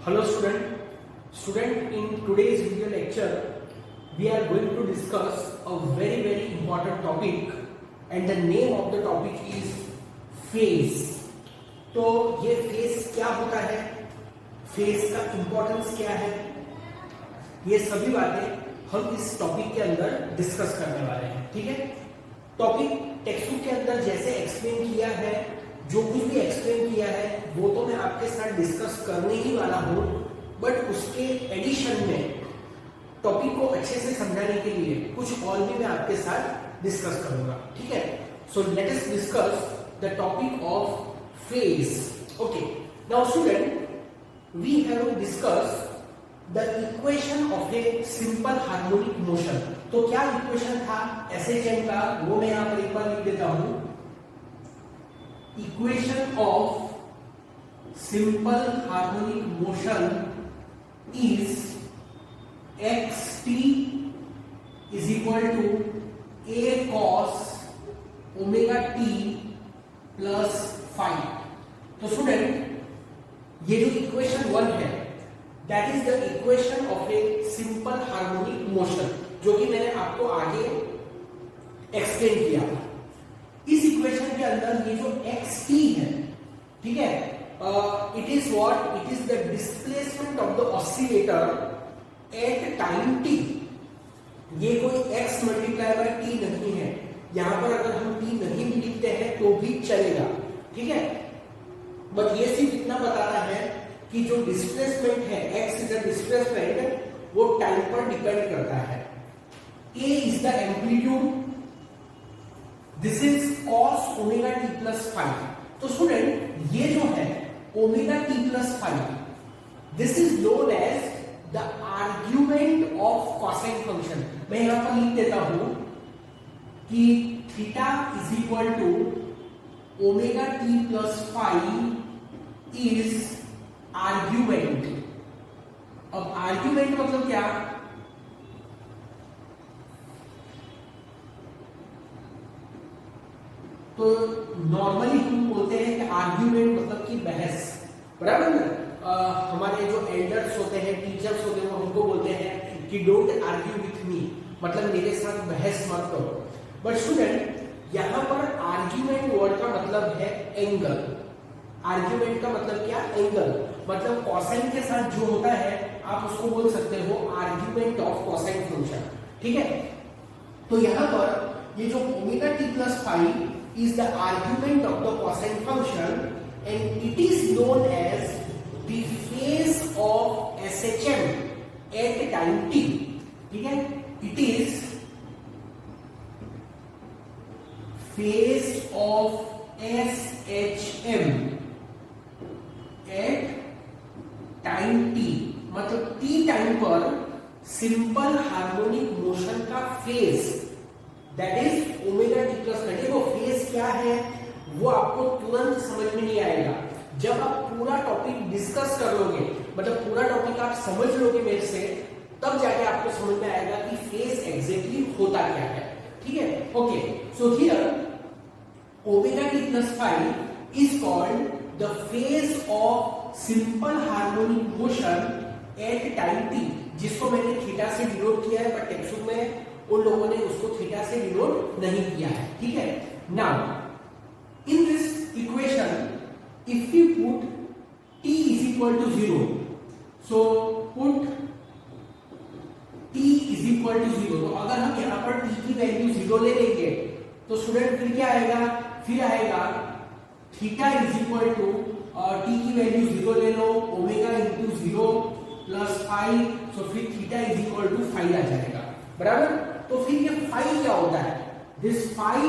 Hello student, in today's video lecture we are going to discuss a very important topic and the name of the topic is phase. तो ये phase क्या होता है, phase का importance क्या है, ये सभी बातें हम इस टॉपिक के अंदर डिस्कस करने वाले हैं. ठीक है, टॉपिक टेक्स्ट बुक के अंदर जैसे एक्सप्लेन किया है, जो कुछ भी एक्सप्लेन किया है वो तो मैं आपके साथ डिस्कस करने ही वाला हूँ, बट उसके एडिशन में टॉपिक को अच्छे से समझाने के लिए कुछ और भी मैं आपके साथ डिस्कस करूंगा. ठीक है, so let us discuss the topic of phase. Okay, now student, we have discuss the equation of a simple harmonic motion. तो क्या इक्वेशन था एसएचएम का, वो मैं यहां पर एक बार लिख देता हूं. Equation of simple harmonic motion is xt is equal to a cos omega t plus phi. तो स्टूडेंट, ये जो इक्वेशन 1 है that is the equation of a simple harmonic motion, जो कि मैंने आपको आगे एक्सप्लेन किया था. इस इक्वेशन के अंदर ये जो xt है, ठीक है, it is what, it is the displacement of the oscillator at time t. ये कोई x मल्टीप्लाई बाय t नहीं है. यहां पर अगर हम t नहीं भी लिखते हैं तो भी चलेगा. ठीक है, बट ये सिर्फ इतना बताता है कि जो डिस्प्लेसमेंट है, x इज द डिस्प्लेसमेंट, वो टाइम पर डिपेंड करता है. a is the amplitude, this is cos omega t plus five. तो स्टूडेंट, ये जो है omega t plus five, this is known as the argument of cosine function. मैं यहां पर लिख देता हूं कि theta is equal to omega t plus five is argument. अब आर्ग्यूमेंट मतलब क्या? तो नॉर्मली हम बोलते हैं कि आर्ग्यूमेंट मतलब कि बहस, बराबर ना. हमारे जो एल्डर्स होते हैं, टीचर्स होते हैं, वो हमको बोलते हैं कि डोंट आर्ग्यू विथ मी, मतलब मेरे साथ बहस मत करो. बट स्टूडेंट, यहां पर आर्ग्यूमेंट वर्ड का मतलब है एंगल. आर्ग्यूमेंट का मतलब क्या? एंगल. मतलब कोसाइन के साथ जो होता है आप उसको बोल सकते हो आर्ग्यूमेंट ऑफ कोसाइन फंक्शन. ठीक है, तो यहां पर ये जो omega T plus five is the argument of the cosine function and it is known as the phase of SHM at time t. ठीक है, it is phase of SHM at time t. मतलब t time पर simple harmonic motion का phase, that is omega T plus five. देखो, phase क्या है वो आपको तुरंत समझ में नहीं आएगा. जब आप पूरा टॉपिक डिस्कस कर लोगे, मतलब पूरा टॉपिक आप समझ लोगे मेरे से, तब जाके आपको समझ में आएगा कि फेज एग्जैक्टली होता क्या है. ठीक है, okay. So here omega T plus five is called the phase of simple harmonic motion at time t, जिसको मैंने थीटा से डिनोट किया है, बट टेक्स्ट बुक में उन लोगों ने उसको थीटा से डिनोट नहीं किया है. ठीक है, now in this equation if you put t is equal to 0, so put t is equal to 0. तो अगर हम यहां पर t की वैल्यू 0 ले लेंगे तो स्टूडेंट फिर क्या आएगा? फिर आएगा theta is equal to t की वैल्यू 0 ले लो, omega into 0 plus five, so फिर थीटा इज इक्वल टू 5 आ जाएगा, बराबर. तो फिर ये फाइव क्या होता है? This five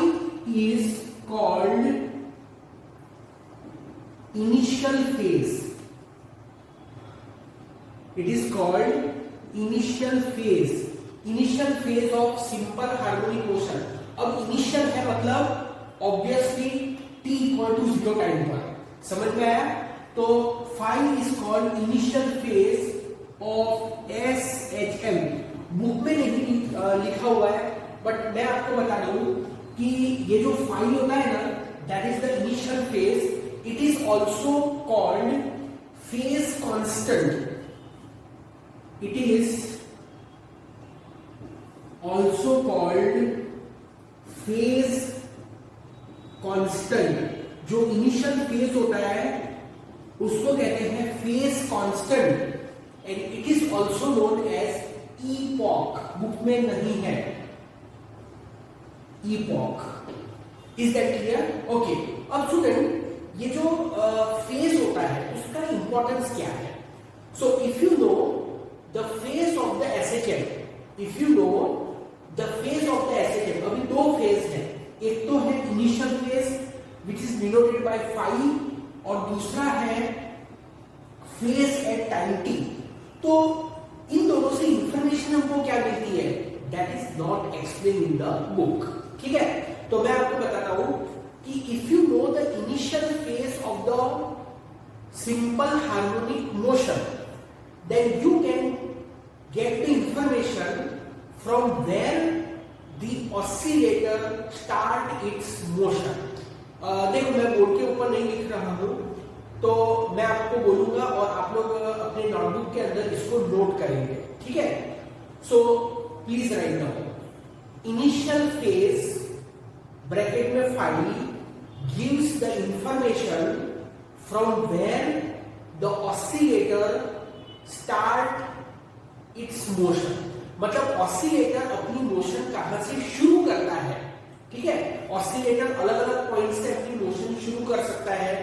is called initial phase. It is called initial phase, initial phase of simple harmonic motion. अब इनिशियल है मतलब obviously t equal to 0 time पर. समझ में आया? तो five is called initial phase of SHM. Book में नहीं लिखा हुआ है, बट मैं आपको बता दूं कि ये जो फाइव होता है ना, that is the initial phase. It is also called phase constant. It is also called phase constant. जो इनिशियल फेज होता है उसको कहते हैं phase constant, and it is also known as epoch. Book में नहीं है epoch. Is that clear? Okay. अब स्टूडेंट, ये जो फेज होता है उसका इंपॉर्टेंस क्या है? So if you know the phase of the know, इफ you know the phase of the SHM, अभी दो फेज है, एक तो है initial phase which is denoted by phi, और दूसरा है फेज एट टाइम टी। तो इन दोनों से इंफॉर्मेशन हमको क्या मिलती है? That is not explain in the book. ठीक है, तो मैं आपको बताता हूं कि if you know the initial phase of the simple harmonic motion, then you can get the information from where the oscillator start its motion. देखो, मैं बोर्ड के ऊपर नहीं लिख रहा हूं, तो मैं आपको बोलूंगा और आप लोग अपने नोटबुक के अंदर इसको नोट करेंगे। ठीक है, so please write down initial phase bracket में five gives the information from where the oscillator start its motion. मतलब ऑसिलेटर अपनी मोशन कहां से शुरू करता है। ठीक है, ऑसिलेटर अलग अलग पॉइंट से अपनी मोशन शुरू कर सकता है।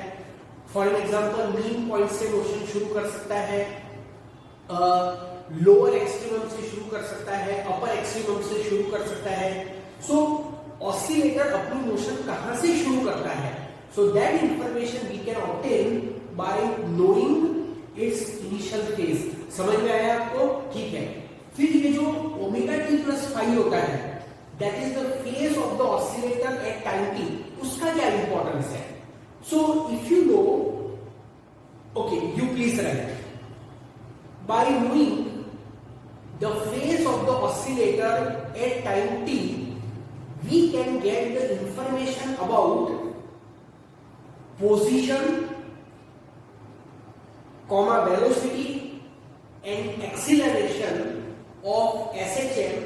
फॉर एग्जांपल, मीन पॉइंट से मोशन शुरू कर सकता है, लोअर एक्सट्रीमम से शुरू कर सकता है, अपर एक्सट्रीमम से शुरू कर सकता है। सो ऑसिलेटर अपनी मोशन कहां से शुरू करता है, so that information we can obtain by knowing its initial phase. समझ में आया आपको? ठीक है। फिर ये जो ओमेगा टी प्लस फाइव होता है, that is the phase of the oscillator at time t, उसका क्या इंपॉर्टेंस है? So if you know, okay, you please write, by knowing the phase of the oscillator at time t, we can get the information about position, comma velocity and acceleration of SHM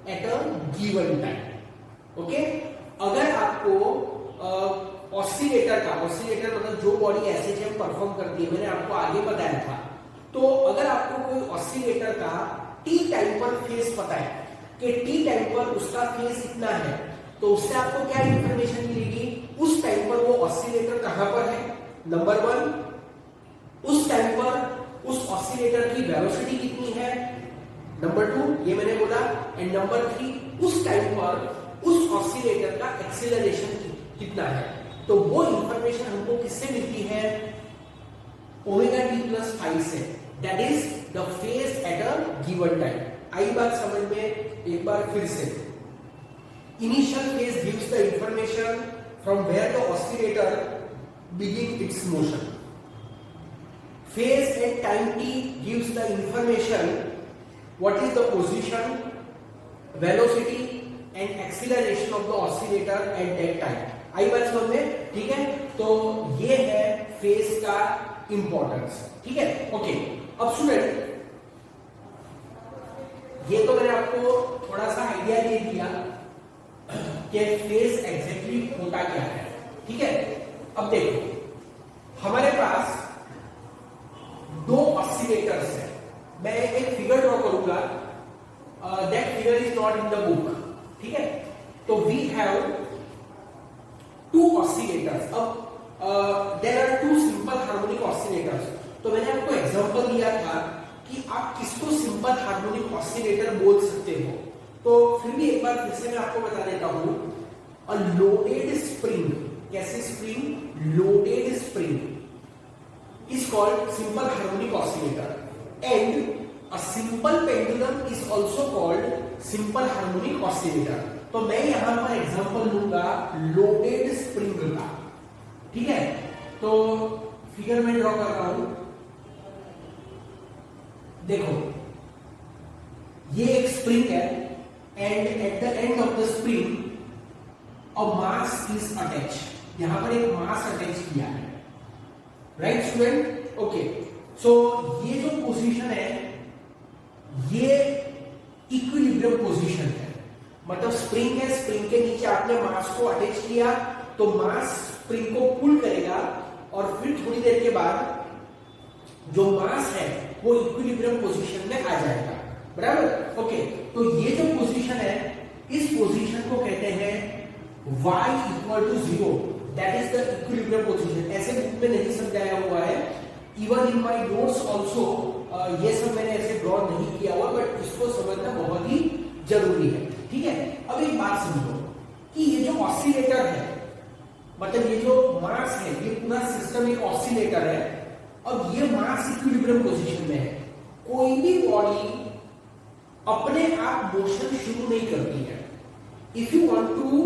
at a given time. Okay, अगर आपको oscillator मतलब जो body SHM perform करती है, मैंने आपको आगे बताया था, तो अगर आपको कोई ऑसिलेटर का टी टाइम पर फेज पता है कि टी टाइम पर उसका फेज कितना है, तो उससे आपको क्या इंफॉर्मेशन मिलेगी? उस टाइम पर वो ऑसिलेटर कहां पर है, नंबर वन, उस टाइम पर उस ऑसिलेटर की वेलोसिटी कितनी है, नंबर टू, ये मैंने बोला, एंड नंबर थ्री, उस टाइम पर उस ऑसिलेटर का एक्सीलरेशन कितना है। तो वो इंफॉर्मेशन हमको किससे मिलती है? ओमेगा टी प्लस फाइव से, that is the phase at a given time. आई बात समझ में? एक बार फिर से, initial phase gives the information from where the oscillator begin its motion. Phase at time t gives the information what is the position, velocity and acceleration of the oscillator at that time. आई बात समझ में? ठीक है, तो ये है phase का importance. ठीक है, ओके। अब स्टूडेंट, ये तो मैंने आपको थोड़ा सा आइडिया दे दिया कि फेज एग्जैक्टली होता क्या है। ठीक है, अब देखो, हमारे पास दो ऑसिलेटर्स हैं। मैं एक फिगर ड्रॉ करूंगा, that figure is not in the book. ठीक है, तो वी हैव टू ऑसिलेटर्स। अब there are two simple harmonic oscillators. तो मैंने आपको एग्जांपल दिया था कि आप किसको सिंपल हार्मोनिक ऑसिलेटर बोल सकते हो। तो फिर भी एक बार फिर से मैं आपको बता देता हूं, अ लोडेड स्प्रिंग, कैसे spring? Loaded spring is called simple harmonic oscillator, and a simple pendulum is also called simple harmonic oscillator. तो मैं यहां पर एग्जांपल लूंगा लोडेड स्प्रिंग का। ठीक है, तो फिगर में ड्रॉ कर रहा हूं, देखो ये एक स्प्रिंग है, and at the end of the spring a mass is attached। यहां पर एक मास अटैच किया है, राइट स्टूडेंट? ओके, सो ये जो पोजीशन है ये इक्विलिब्रियम पोजीशन है, मतलब स्प्रिंग है, स्प्रिंग के नीचे आपने मास को अटैच किया तो मास स्प्रिंग को पुल करेगा और फिर थोड़ी देर के बाद जो मास है वो इक्विलिब्रियम पोजीशन में आ जाएगा, बराबर। ओके, तो ये जो पोजीशन है इस पोजीशन को कहते हैं y equal to 0, that is the equilibrium position. ऐसे बुक में नहीं समझाया हुआ है, even in my notes also ये सब मैंने ऐसे ड्रॉ नहीं किया हुआ, बट इसको समझना बहुत ही जरूरी है, ठीक है। अब एक बात समझो कि ये जो ऑसिलेटर है, मतलब ये जो मास है, ये पूरा सिस्टम एक ऑसिलेटर है। अब ये मास इक्विलिब्रियम पोजीशन में है, कोई भी बॉडी अपने आप मोशन शुरू नहीं करती है। If you want to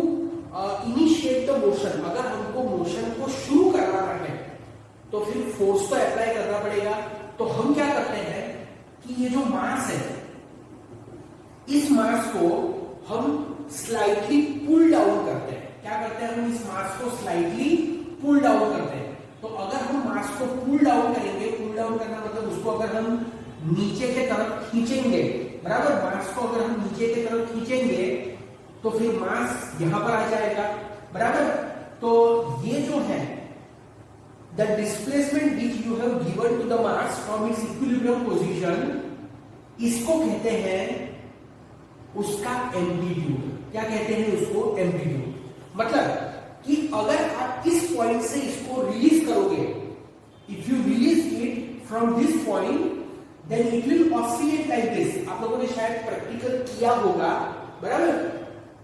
initiate the motion, अगर हमको मोशन को शुरू करवाना है तो फिर फोर्स तो अप्लाई करना पड़ेगा। तो हम क्या करते हैं कि ये जो मास है, इस मास को हम स्लाइटली पुल डाउन करते हैं। क्या करते हैं, हम इस मास को स्लाइटली पुल डाउन करते हैं। तो अगर हम मास को पुल डाउन करेंगे, पुल डाउन करना मतलब उसको अगर हम नीचे के तरफ खींचेंगे, बराबर, मास को अगर हम नीचे की तरफ खींचेंगे तो फिर मास यहां पर आ जाएगा, बराबर। तो ये जो है the displacement which you have given to the mass from its equilibrium position, इसको कहते हैं उसका एम्पलीट्यूड। क्या कहते हैं उसको, एम्पलीट्यूड। मतलब कि अगर आप इस पॉइंट से इसको रिलीज करोगे, if you release it from this point then it will oscillate like this. आप लोगों ने शायद प्रैक्टिकल किया होगा, बराबर।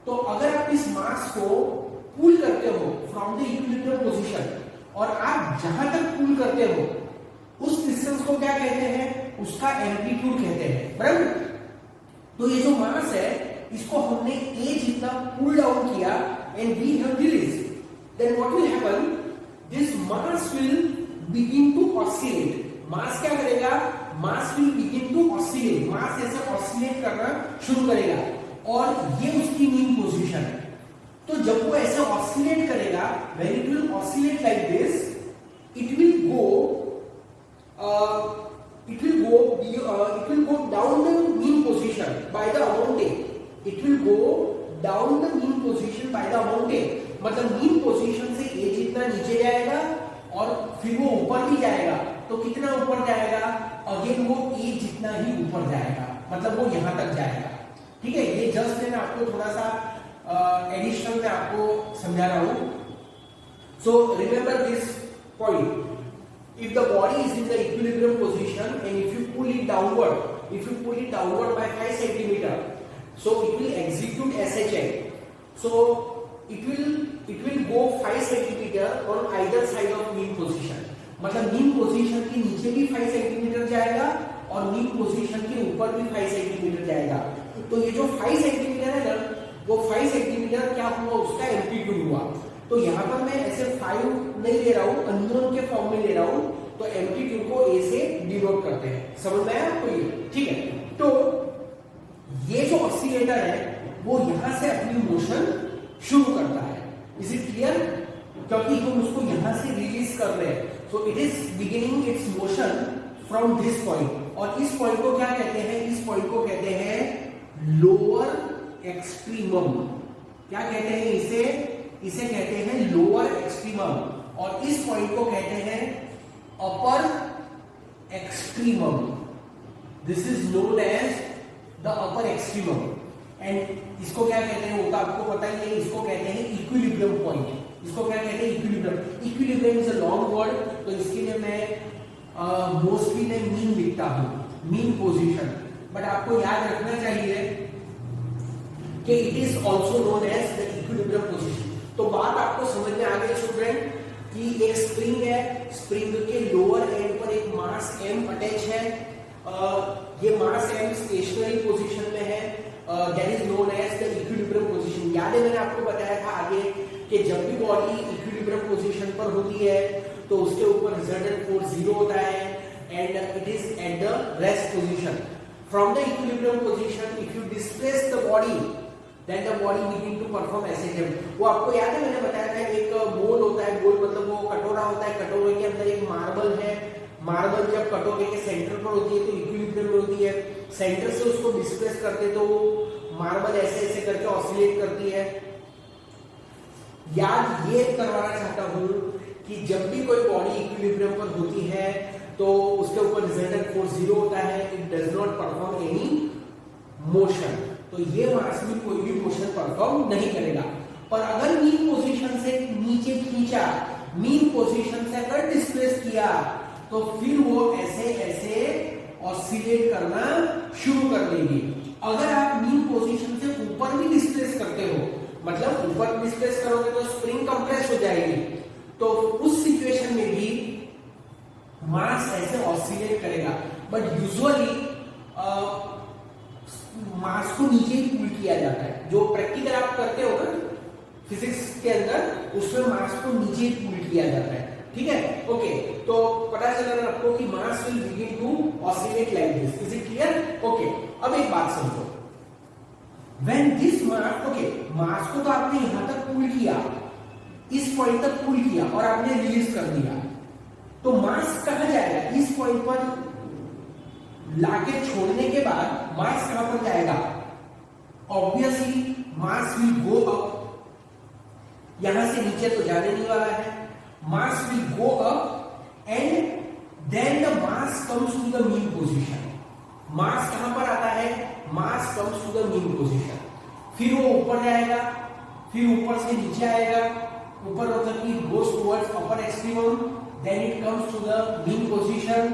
तो अगर आप इस मास को पुल करते हो फ्रॉम द इक्विलिब्रियम पोजीशन और आप जहां तक पुल करते हो उस डिस्टेंस को क्या कहते हैं, उसका एम्पलीट्यूड कहते हैं, बराबर। तो ये जो मास है इसको हमने a जितना पुल डाउन किया and we have release, then what will happen, this mass will begin to oscillate. Mass क्या करेगा, mass will begin to oscillate, mass ऐसे ऑसिलेट करना शुरू करेगा और ये उसकी मीन पोजीशन है। तो जब वो ऐसे ऑसिलेट करेगा, when it will oscillate like this, it will go down the mean position by the amount A. It will go down the mean position by the amount A. मतलब mean position से A जितना नीचे जाएगा और फिर वो ऊपर भी जाएगा, तो कितना ऊपर जाएगा, अगेन वो A जितना ही ऊपर जाएगा, मतलब वो यहां तक जाएगा, ठीक है। ये जस्ट मैंने आपको थोड़ा सा एडिशनल में आपको समझा रहा हूं। So remember this point, if the body is in the equilibrium position and if you pull it downward by 5 centimeter, so it will execute SHA. So it will go 5 centimeter on either side of mean position. मतलब mean position के नीचे भी 5 centimetre जाएगा और mean position के ऊपर भी 5 centimetre जाएगा। तो ये जो 5 सेंटीमीटर है ना, वो 5 सेंटीमीटर क्या हुआ, उसका एम्पलीट्यूड हुआ। तो यहां पर मैं ऐसे 5 नहीं ले रहा हूं, अननोन के फॉर्म में ले रहा हूं, तो एम्पलीट्यूड को ए से डिनोट करते हैं। समझ में आया आपको ये, ठीक है। तो ये जो ऑसिलेटर है वो यहां से अपनी मोशन शुरू करता है। Is it clear? क्योंकि हम उसको यहां से रिलीज कर रहे हैं, so it is beginning it's motion from this point. और इस पॉइंट को क्या कहते हैं, इस पॉइंट को कहते हैं लोअर एक्सट्रीमम। क्या कहते हैं इसे कहते हैं लोअर एक्सट्रीमम। और इस पॉइंट को कहते हैं upper extremum. This is known as the upper extremum. And इसको क्या कहते हैं वो तो आपको पता ही है, इसको कहते हैं इक्विलिब्रियम पॉइंट। इसको क्या कहते हैं, equilibrium. Equilibrium is a long word, तो इसके लिए मैं मोस्टली मैं मीन लिखता हूं, मीन पोजीशन। बट आपको याद रखना चाहिए कि it is also known as the equilibrium position. तो बात आपको समझ में आ गई स्टूडेंट कि एक स्प्रिंग है, स्प्रिंग के लोअर एंड पर एक मास m अटैच है। ये मास m स्टेशनरी पोजीशन में है, that is known as the equilibrium position. याद है मैंने आपको बताया था आगे कि जब भी बॉडी इक्विलिब्रियम पोजीशन पर होती है तो उसके ऊपर रिजल्टेंट फोर्स 0 होता है and it is at the rest position. From the equilibrium position if you displace the body then the body begin to perform SHM। वो आपको याद है मैंने बताया था, एक मोल होता है, मोल मतलब वो कटोरा होता है, कटोरे के अंदर एक मार्बल है। मार्बल जब कटोरे के सेंटर पर होती है तो इक्विलिब्रियम में होती है, सेंटर से उसको डिस्प्लेस करते तो मार्बल ऐसे ऐसे करके ऑसिलेट करती है। याद ये करवाना चाहता हूं कि जब भी कोई बॉडी इक्विलिब्रियम पर होती है तो उसके ऊपर रिजल्टेंट फोर्स 0 होता है, it does not perform any motion. तो ये मास में कोई भी मोशन परफॉर्म नहीं करेगा। पर अगर मीन पोजीशन से नीचे खींचा, मीन पोजीशन से अगर डिस्प्लेस किया तो फिर वो ऐसे ऐसे ऑसिलेट करना शुरू कर देगी। अगर आप मीन पोजीशन से ऊपर भी डिस्प्लेस करते हो, मतलब ऊपर डिस्प्लेस करोगे तो स्प्रिंग कंप्रेस हो जाएगी, तो उस सिचुएशन में भी मास ऐसे ऑसिलेट करेगा। बट यूजुअली मास को नीचे ही पुल किया जाता है। जो प्रैक्टिकल आप करते हो ना फिजिक्स के अंदर, उसमें मास को नीचे ही पुल किया जाता है। ठीक है, ओके। तो पता चला ना आपको कि mass will begin to oscillate like this. Is it clear? Okay. अब एक बात समझो, when this mass, okay, mass को तो आपने यहां तक पुल किया, इस पॉइंट तक पुल किया और आपने रिलीज कर दिया, तो मास कहां जाएगा? इस पॉइंट पर लाके छोड़ने के बाद मास कहां पर जाएगा? Obviously mass will go up. यहां से नीचे तो जाने नहीं वाला है। Mass will go up and then the mass comes to the mean position. Mass कहां पर आता है? Mass comes to the mean position. फिर वो ऊपर जाएगा, फिर ऊपर से नीचे आएगा, ऊपर मतलब कि goes towards upper extremum, then it comes to the mean position,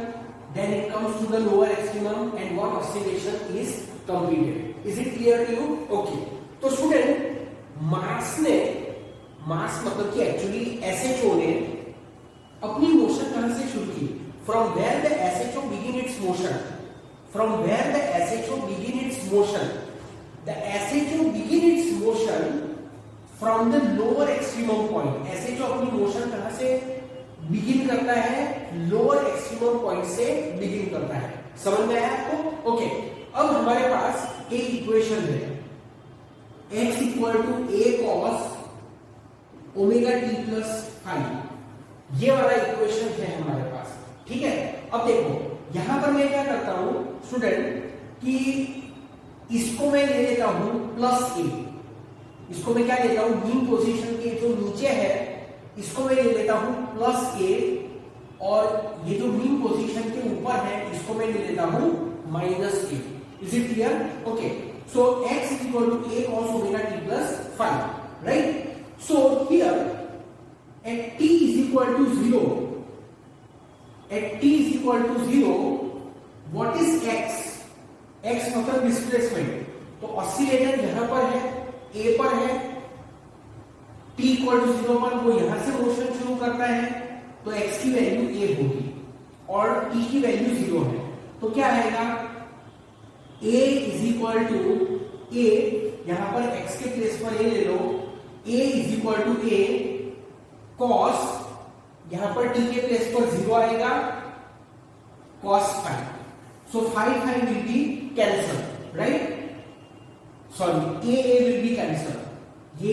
then it comes to the lower extremum and one oscillation is completed. Is it clear to you? Okay. तो स्टूडेंट मास मतलब कि एक्चुअली SHO ने अपनी motion कहां से शुरू की? From where the SHO begin its motion. From where the SHO begin its motion. The SHO begin its motion from the lower extremum point. SHO अपनी मोशन कहां से बिगिन करता है? लोअर एक्सट्रीमम पॉइंट से बिगिन करता है। समझ में आया आपको? ओके। अब हमारे पास एक इक्वेशन है, x equal to a cos omega t plus five. ये वाला इक्वेशन है हमारे पास। ठीक है, अब देखो यहां पर मैं क्या करता हूं स्टूडेंट कि इसको मैं ले लेता हूं प्लस a। इसको मैं क्या लेता हूं? मीन पोजीशन के जो नीचे है इसको मैं ले लेता हूं प्लस a, और ये जो मीन पोजीशन के ऊपर है इसको मैं ले लेता हूं minus a। Is it clear? Okay. So x is equal to a cos omega t plus 5, right? So here at t is equal to 0, at t is equal to 0 what is x? x मतलब displacement. तो oscillator यहां पर है, a पर है, t equal to 0 पर वो यहां से मोशन शुरू करता है, तो x की वैल्यू a होगी और t की वैल्यू 0 है। तो क्या आएगा? a is equal to a, यहां पर x के प्लेस पर a ले लो, a is equal to a cos, यहां पर t के प्लेस पर 0 आएगा, cos 5। So 5 will be cancel, right? Sorry, a will be cancel, ये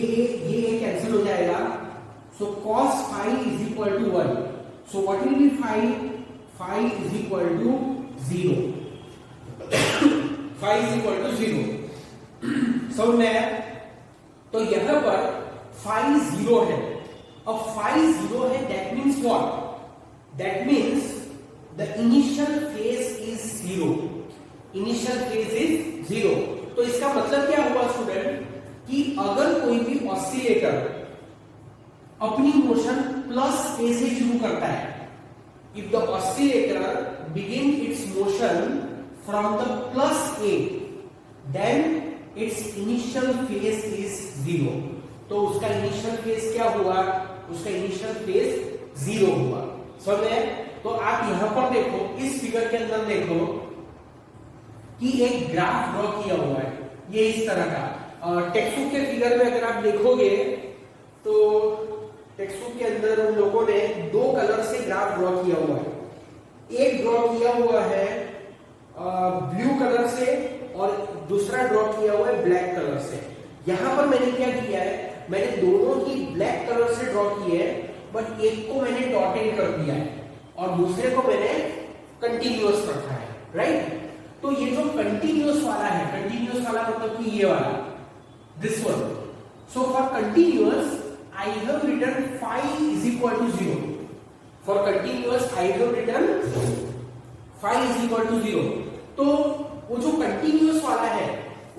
कैंसिल हो जाएगा। So cos phi is equal to 1। So what will be phi is equal to 0। phi is equal to 0। समझ में आया? तो यहां पर phi 0 है। अब phi 0 है, that means what? That means the initial phase is 0। Initial phase is 0। तो इसका मतलब क्या हुआ स्टूडेंट कि अगर कोई भी ऑसिलेटर अपनी मोशन प्लस a से शुरू करता है, if the oscillator begin its motion from the plus a, then its initial phase is 0। तो उसका इनिशियल फेज क्या हुआ? उसका इनिशियल फेज 0 हुआ। समझ में? तो आप यहां पर देखो, इस फिगर के अंदर देखो कि एक ग्राफ ड्रॉ किया हुआ है, ये इस तरह का। टेक्स्ट बुक के फिगर में अगर आप देखोगे तो टेक्स्ट बुक के अंदर उन लोगों ने 2 कलर से ग्राफ ड्रॉ किया हुआ है। एक ड्रॉ किया हुआ है ब्लू कलर से और दूसरा ड्रॉ किया हुआ है ब्लैक कलर से। यहां पर मैंने क्या किया है, मैंने दोनों ही ब्लैक कलर से ड्रॉ किए हैं, बट एक को मैंने डॉटेड कर दिया है और दूसरे को मैंने कंटिन्यूअस रखा है, राइट? तो ये जो कंटिन्यूअस वाला है, कंटिन्यूअस वाला मतलब कि ये वाला, this one, so for continuous I have written phi is equal to 0. For continuous I have written phi is equal to 0. तो वो जो कंटिन्यूअस वाला है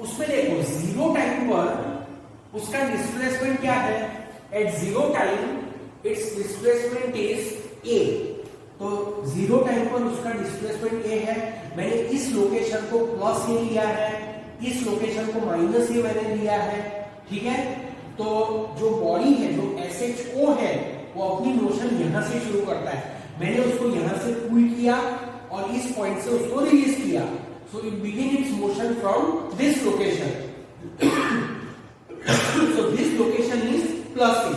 उसमें देखो जीरो टाइम पर उसका डिस्प्लेसमेंट क्या है, at zero time its displacement is a. तो जीरो टाइम पर उसका डिस्प्लेसमेंट a है, मैंने इस लोकेशन को प्लस a लिया है, इस लोकेशन को माइनस a मैंने लिया है, ठीक है। तो जो बॉडी है, जो SHO है, वो अपनी मोशन यहां से शुरू करता है, मैंने उसको यहां से पुल किया और इस पॉइंट से उसको रिलीज किया, so it begin its motion from this location, so this location is plus a,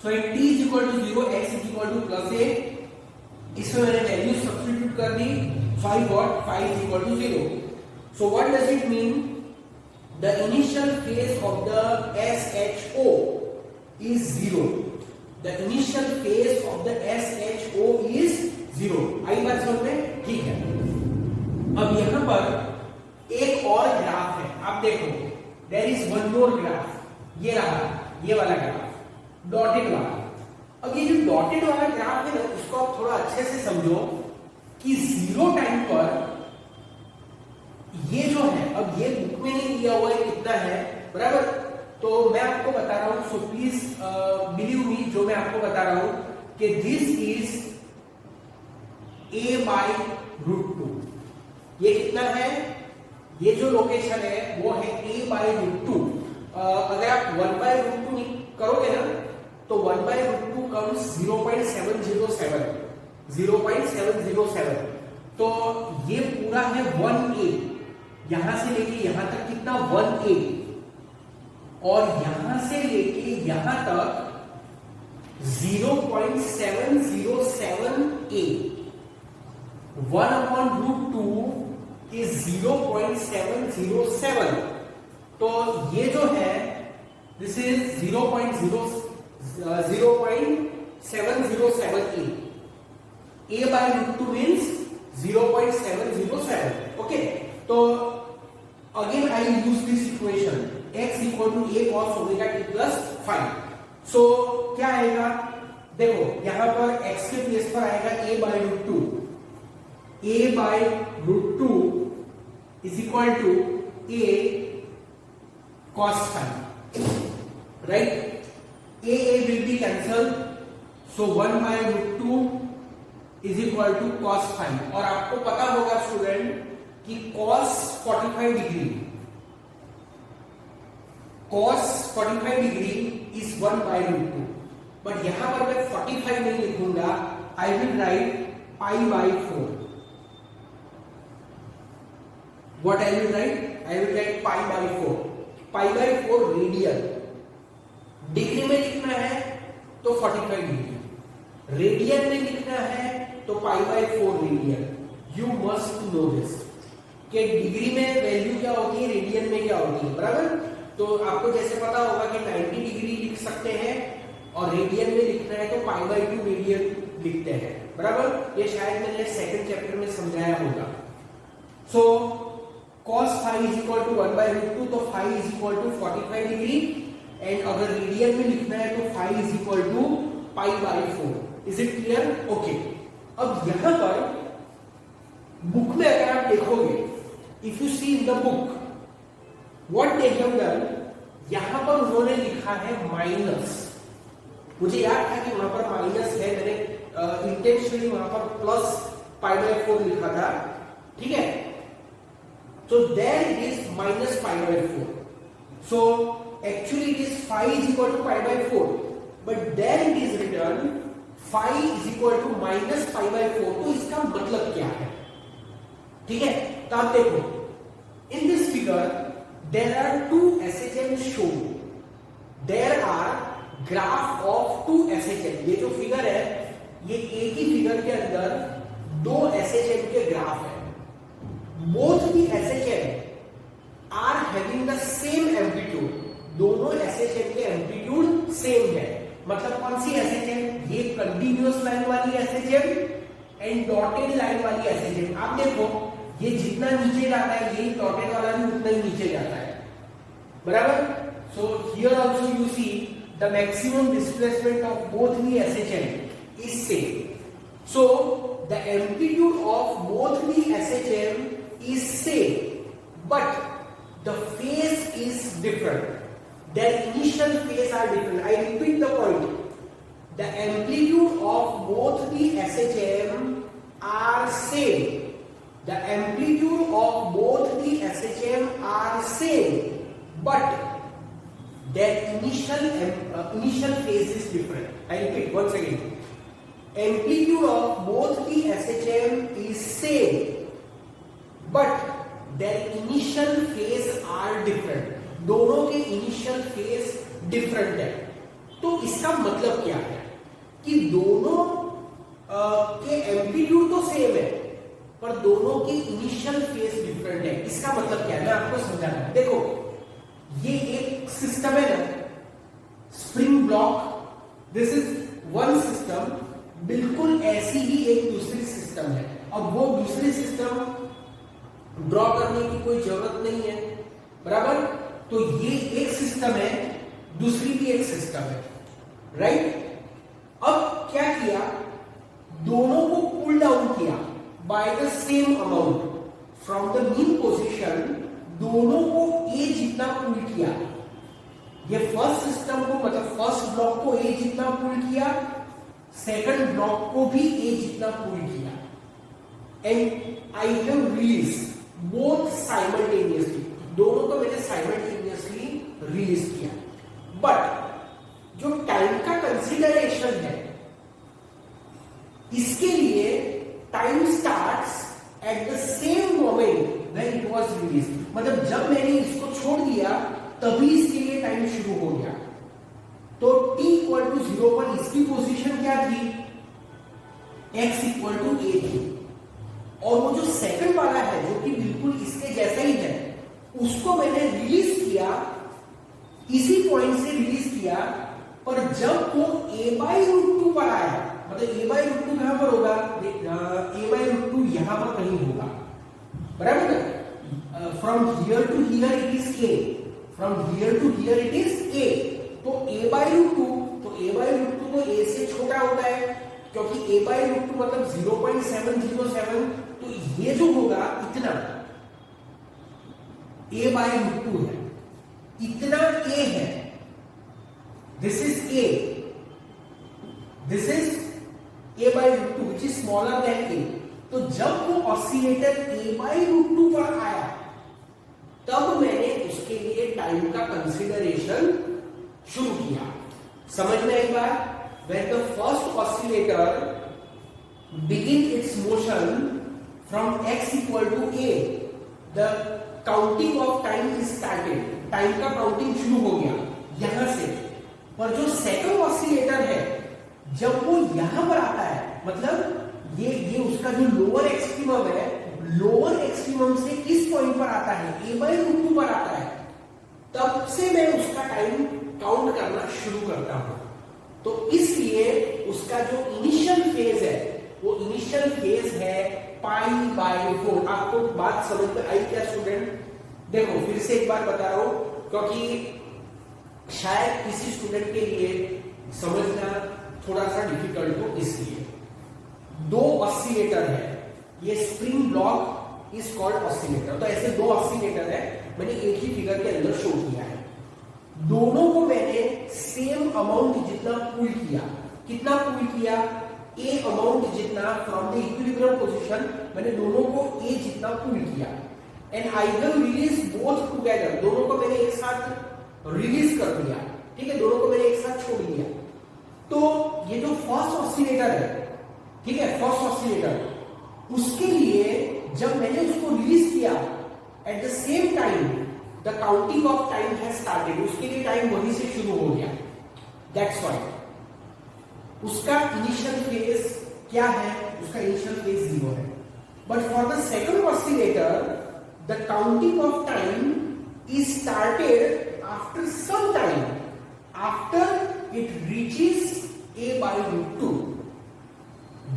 so it t is equal to 0, x is equal to plus a, इसमें मैंने वैल्यू सब्स्टिट्यूट कर दी, so I got phi is equal to 0. So what does it mean? The initial phase of the SHO is 0. The initial phase of the SHO is 0. आई बात समझ में? ठीक है। अब यहां पर एक और ग्राफ है, आप देखो, there is one more graph, ये रहा, ये वाला ग्राफ, डॉटेड वाला। अब ये जो डॉटेड वाला ग्राफ है ना, इसको आप थोड़ा अच्छे से समझो कि जीरो टाइम पर ये जो है, अब ये बुक में नहीं दिया हुआ है कितना है, बराबर, तो मैं आपको बता रहा हूं, सो प्लीज बिलीव मी, जो मैं आपको बता रहा हूं कि this is a by root two. ये कितना है, ये जो लोकेशन है वो है a बाय रूट टू। अगर आप 1 बाय रूट टू करोगे ना, तो 1 बाय रूट टू कम्स 0.707, 0.707, तो ये पूरा है 1a, यहां से लेके यहां तक कितना 1a, और यहां से लेके यहां तक 0.707a, 1/√2 is 0.707, तो ये जो है this is 0.707a, a by √2 means 0.707, okay। तो again I use this equation, x equal to a cos omega t plus phi, so क्या आएगा, देखो यहां पर x के प्लेस पर आएगा a by √2, a by √2 is equal to a cos phi, right? a will be cancelled, so 1 by √2 is equal to cos phi, और आपको पता होगा स्टूडेंट कि cos 45 degree is 1 by √2, but यहां पर मैं 45 नहीं लिखूंगा, I will write pi by 4. What I will write? I will write pi by 4. Pi by 4 radian, degree में लिखना है तो 45 डिग्री, रेडियन में लिखना है तो pi by 4 radian. You must know this कि डिग्री में वैल्यू क्या होती है, रेडियन में क्या होती है, बराबर। तो आपको जैसे पता होगा कि 90 डिग्री लिख सकते हैं, और रेडियन में लिखना है तो पाई बाय 2 रेडियन लिखते हैं, बराबर। ये शायद मैंने सेकंड चैप्टर में समझाया होगा। सो cos phi is equal to 1 by √2, तो phi is equal to 45 degree, and अगर रेडियन में लिखना है तो phi is equal to pi by 4. Is it clear? Okay. अब यहां पर बुक में अगर आप देखोगे, if you see in the book what they have done, यहां पर उन्होंने लिखा है माइनस, मुझे याद था कि वहां पर माइनस है, मैंने इंटेंशनली वहां पर प्लस पाई बाय 4 लिखा था, ठीक है। So there it is minus pi by 4. So actually it is phi is equal to pi by 4, but there it is written phi is equal to minus pi by 4. तो इसका मतलब क्या है, ठीक है। तो आप देखो, in this figure there are two SHM shown. There are graph of two SHM. ये जो फिगर है, ये एक ही फिगर के अंदर दो SHM के ग्राफ है। Both the SHM are having the same amplitude. दोनों SHM के एम्पलीट्यूड सेम है। मतलब कौन सी SHM? ये कंटिन्यूअस लाइन वाली SHM एंड डॉटेड लाइन वाली SHM। आप देखो, ये जितना नीचे जाता है यही डॉटेड वाला भी उतना ही नीचे जाता है, बराबर। So here also you see the maximum displacement of both the SHM is same. So the amplitude of both the SHM is same, but the phase is different. Their initial phase are different. I repeat the point. The amplitude of both the SHM are same. The amplitude of both the SHM are same, but their initial phase is different. I repeat once again. Amplitude of both the SHM is same, but their initial phase are different. दोनों के initial phase different है. तो इसका मतलब क्या है कि दोनों के amplitude तो same है, पर दोनों के initial phase different है. इसका मतलब क्या है, मैं आपको समझा रहा हूं. देखो, ये एक सिस्टम है ना, spring block. This is one system. बिल्कुल ऐसी ही एक दूसरी सिस्टम है. अब वो दूसरी सिस्टम ड्रॉ करने की कोई जरूरत नहीं है, बराबर. तो ये एक सिस्टम है, दूसरी भी एक सिस्टम है, राइट. अब क्या किया, दोनों को पुल डाउन किया by the same amount from the mean position. दोनों को ए जितना पुल किया. ये फर्स्ट सिस्टम को, मतलब फर्स्ट ब्लॉक को ए जितना पुल किया, सेकंड ब्लॉक को भी ए जितना पुल किया, and I have release both simultaneously. दोनों को मैंने साइमल्टेनियसली रिलीज किया. बट जो टाइम का कंसीडरेशन है, इसके लिए time starts at the same moment when it was release. मतलब जब मैंने इसको छोड़ दिया तभी इसके लिए टाइम शुरू हो गया. तो t इक्वल टू 0 पर इसकी पोजीशन क्या थी, x इक्वल टू a थी. और वो जो सेकंड वाला है जो कि बिल्कुल इसके जैसा ही है, उसको मैंने रिलीज किया, इसी पॉइंट से रिलीज किया. पर जब वो a/√2 पर आया, मतलब a/√2 कहां पर होगा, a/√2 यहां पर कहीं होगा, बराबर ना. From here to here it is a, from here to here it is a. तो a/√2, तो a/√2 तो a से छोटा होता है, क्योंकि a/√2 मतलब 0.707. तो ये जो होगा इतना a/√2 है, इतना a है. This is a, this is a/√2 which is smaller than a. तो जब वो ऑसिलेटर a/√2 पर आया, तब मैंने उसके लिए टाइम का कंसीडरेशन शुरू किया. समझ में एक बार, when the first oscillator begin its motion from x equal to a, the counting of time is started. Time का काउंटिंग शुरू हो गया यहां से. पर जो सेकंड ऑसिलेटर है, जब वो यहां पर आता है, मतलब ये उसका जो लोअर एक्सट्रीमम है, लोअर एक्सट्रीमम से इस पॉइंट पर आता है, a/√2 पर आता है, तब से मैं उसका टाइम काउंट करना शुरू करता हूं. तो इसलिए उसका जो इनिशियल फेज है, वो इनिशियल फेज है π/4. आपको बात समझ में आई क्या स्टूडेंट? देखो फिर से एक बार बता रहा हूं, क्योंकि शायद किसी स्टूडेंट के लिए समझना थोड़ा सा डिफिकल्ट हो. इसलिए दो ऑसिलेटर है, ये spring block is called oscillator. तो ऐसे दो ऑसिलेटर है, मैंने एक ही फिगर के अंदर शो किया है. दोनों को मैंने सेम अमाउंट जितना पुल किया. कितना पुल किया, ए अमाउंट जितना फ्रॉम द इक्विलिब्रियम पोजीशन, मैंने दोनों को ए जितना पुल किया. And I have release both together. दोनों को मैंने एक साथ रिलीज कर दिया, ठीक है, दोनों को मैंने एक साथ छोड़ दिया. तो ये जो फर्स्ट ऑसिलेटर है, ठीक है, फर्स्ट ऑसिलेटर, उसके लिए जब मैंने उसको रिलीज किया at the same time the counting of time has started. उसके लिए टाइम वहीं से शुरू हो गया. दैट्स व्हाई उसका इनिशियल फेज क्या है, उसका इनिशियल फेज 0 है. But for the second oscillator the counting of time is started after some time, after it reaches a/√2.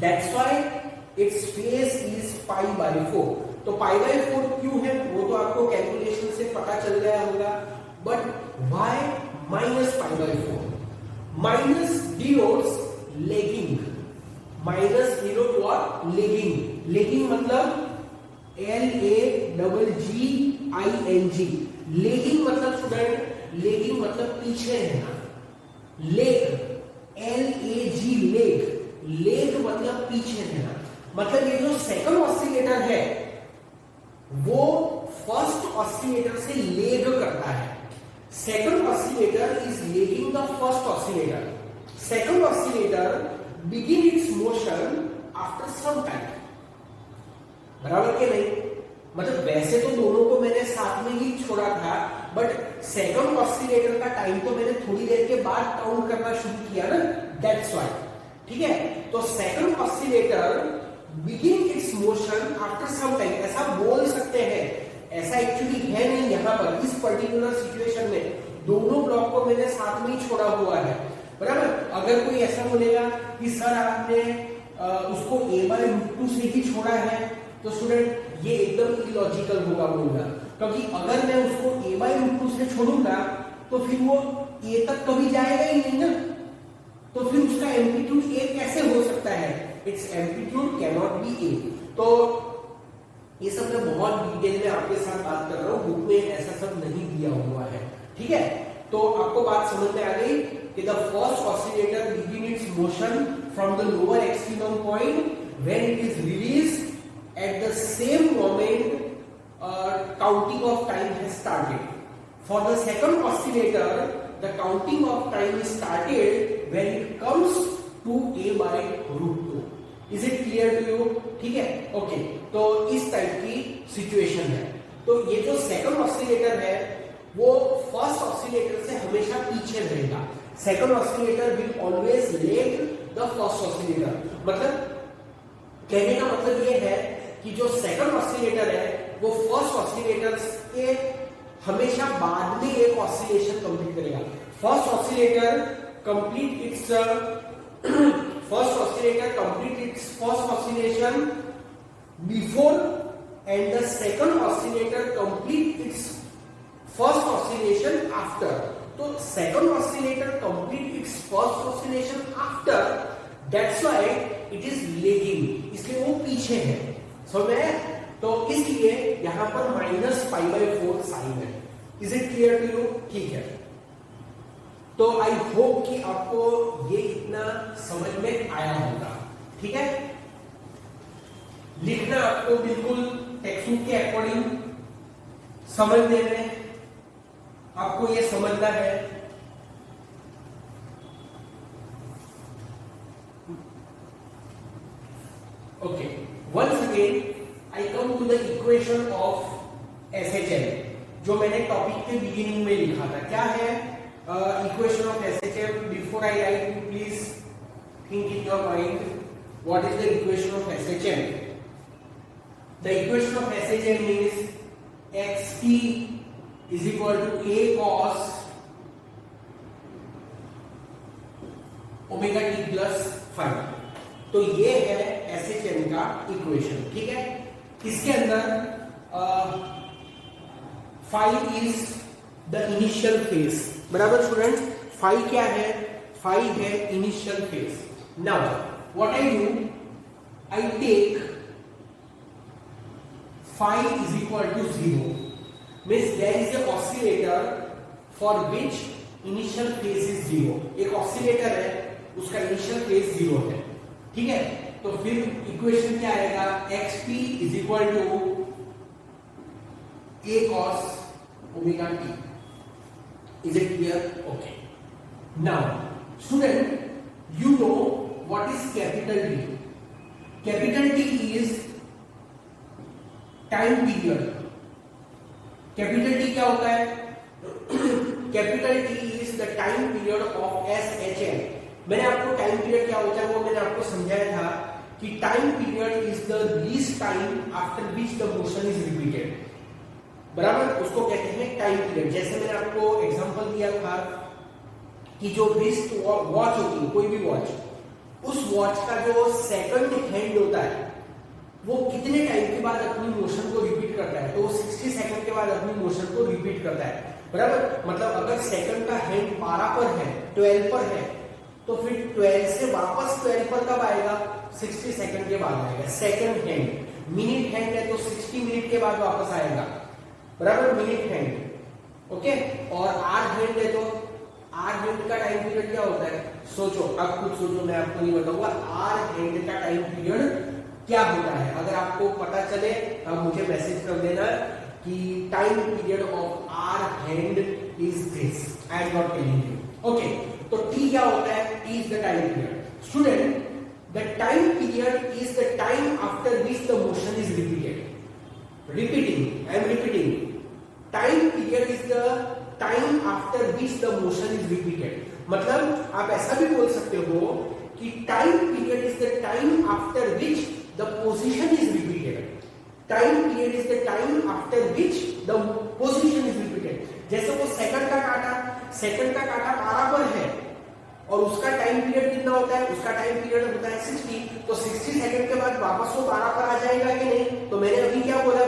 That's why its phase is π/4. तो पाई बाय 4 क्यों है वो तो आपको कैलकुलेशन से पता चल गया होगा, but why minus pi by 4? Minus denotes lagging, minus denote what? Lagging. Lagging मतलब LAGGING, लेगिंग मतलब स्टूडेंट, लेगिंग मतलब पीछे रहना। लेग, LAG लेग, लेग मतलब पीछे रहना। मतलब ये जो सेकंड ऑसिलेटर है वो फर्स्ट ऑसिलेटर से लेग करता है। Second oscillator is lagging the first oscillator. Second oscillator begin its motion after some time, बराबर के नहीं? मतलब वैसे तो दोनों को मैंने साथ में ही छोड़ा था, बट सेकंड ऑसिलेटर का टाइम तो मैंने थोड़ी देर के बाद काउंट करना शुरू किया ना, दैट्स व्हाई। ठीक है, तो second oscillator begin its motion after some time, ऐसा बोल सकते हैं। ऐसा एक्चुअली है नहीं यहाँ पर, इस पर्टिकुलर सिचुएशन में दोनों ब्लॉक को मैंने साथ में ही छोड़ा हुआ है, बराबर। अगर कोई ऐसा बोलेगा कि सर आपने उसको a/√2 से ही छोड़ा है, तो स्टूडेंट ये एकदम इलॉजिकल होगा बोलना, क्योंकि अगर मैं उसको a/√2 से छोड़ूंगा तो फिर वो a तक कभी जाएगा ही नहीं ना, तो फिर उसका एम्पलीट्यूड a कैसे हो सकता है? It's amplitude can not be a। तो ये सब मैं बहुत डिटेल में आपके साथ बात कर रहा हूँ, बुक में ऐसा सब नहीं दिया हुआ है, ठीक है। तो आपको बात समझ में आ गई कि the first oscillator begin its motion from the lower extremum point when it is released at the same moment counting of time has started. For the second oscillator, the counting of time is started when it comes to a/√2. Is it clear to you? ठीक है, okay. तो इस type की situation है। तो ये जो second oscillator है वो फर्स्ट ऑसिलेटर से हमेशा पीछे रहेगा। Second oscillator will always leg the first oscillator. मतलब कहने का मतलब ये है कि जो सेकंड ऑसिलेटर है वो फर्स्ट ऑसिलेटर के हमेशा बाद में एक ऑसिलेशन कंप्लीट करेगा। First oscillator complete its first oscillation before and the second oscillator complete its first oscillation after. तो second oscillator complete its first oscillation after, that's why it is lagging, इसलिए वो पीछे है। समझ में? तो इसलिए यहां पर -π/4 साइन है। Is it clear to you? ठीक है, तो आई होप कि आपको ये इतना समझ में आया होगा, ठीक है। लिखना आपको बिल्कुल टेक्स्ट बुक के अकॉर्डिंग, समझने में आपको ये समझना है। Okay, once again I come to the equation of SHM, जो मैंने टॉपिक के बिगिनिंग में लिखा था। क्या है equation of SHM? Before I right, you please think in your mind what is the equation of SHM। The equation of SHM is xt is equal to a cos omega t plus phi। तो ये है SHM का equation, ठीक है। इसके अंदर phi is the initial phase, बराबर student. Phi क्या है? फाई है initial phase. Now what I do, I take phi is equal to 0, means there is a oscillator for which initial phase is 0। एक oscillator है, उसका initial phase 0 है, ठीक है। तो फिर इक्वेशन क्या आएगा? xt is equal to a cos omega t। Is it clear? Okay, now student you know what is capital T? Capital T is time period. Capital T क्या होता है? Capital T is the time period of SHM। मैंने आपको time period क्या होता है वो मैंने आपको समझाया था कि time period is the least time after which the motion is repeated, बराबर। उसको कहते हैं टाइम पीरियड। जैसे मैंने आपको एग्जांपल दिया था कि जो रिस्ट वॉच होती है, कोई भी वॉच, उस वॉच का जो सेकंड हैंड होता है वो कितने टाइम के बाद अपनी मोशन को रिपीट करता है, तो वो 60 सेकंड के बाद अपनी मोशन को रिपीट करता है, बराबर। मतलब अगर सेकंड का हैंड 12 पर है, 12 पर है, तो फिर 12 से वापस 12 पर कब आएगा, 60 सेकंड के बाद आएगा सेकंड हैंड। मिनट हैंड है तो 60 मिनट के बाद वापस आएगा, बराबर, मिनट हैंड, ओके। और आर हैंड है तो आर हैंड का टाइम पीरियड क्या होता है, सोचो, अब कुछ सोचो, मैं आपको नहीं बताऊंगा आर हैंड का टाइम पीरियड क्या होता है। अगर आपको पता चले तो मुझे मैसेज कर देना कि time period of our hand is this, I am not telling you, okay. तो टी क्या होता है, T is the time period. Student, the time period is the time after which the motion is repeated. Repeating, I am repeating, time period is the time after which the motion is repeated. मतलब आप ऐसा भी बोल सकते हो कि time period is the time after which the position is repeated. Time period is the time after which the position is repeated. जैसे वो सेकंड का काटा 12 पर है और उसका टाइम पीरियड कितना होता है, उसका टाइम पीरियड होता है 60, तो 60 सेकंड के बाद वापस वो 12 पर आ जाएगा कि नहीं। तो मैंने अभी क्या बोला,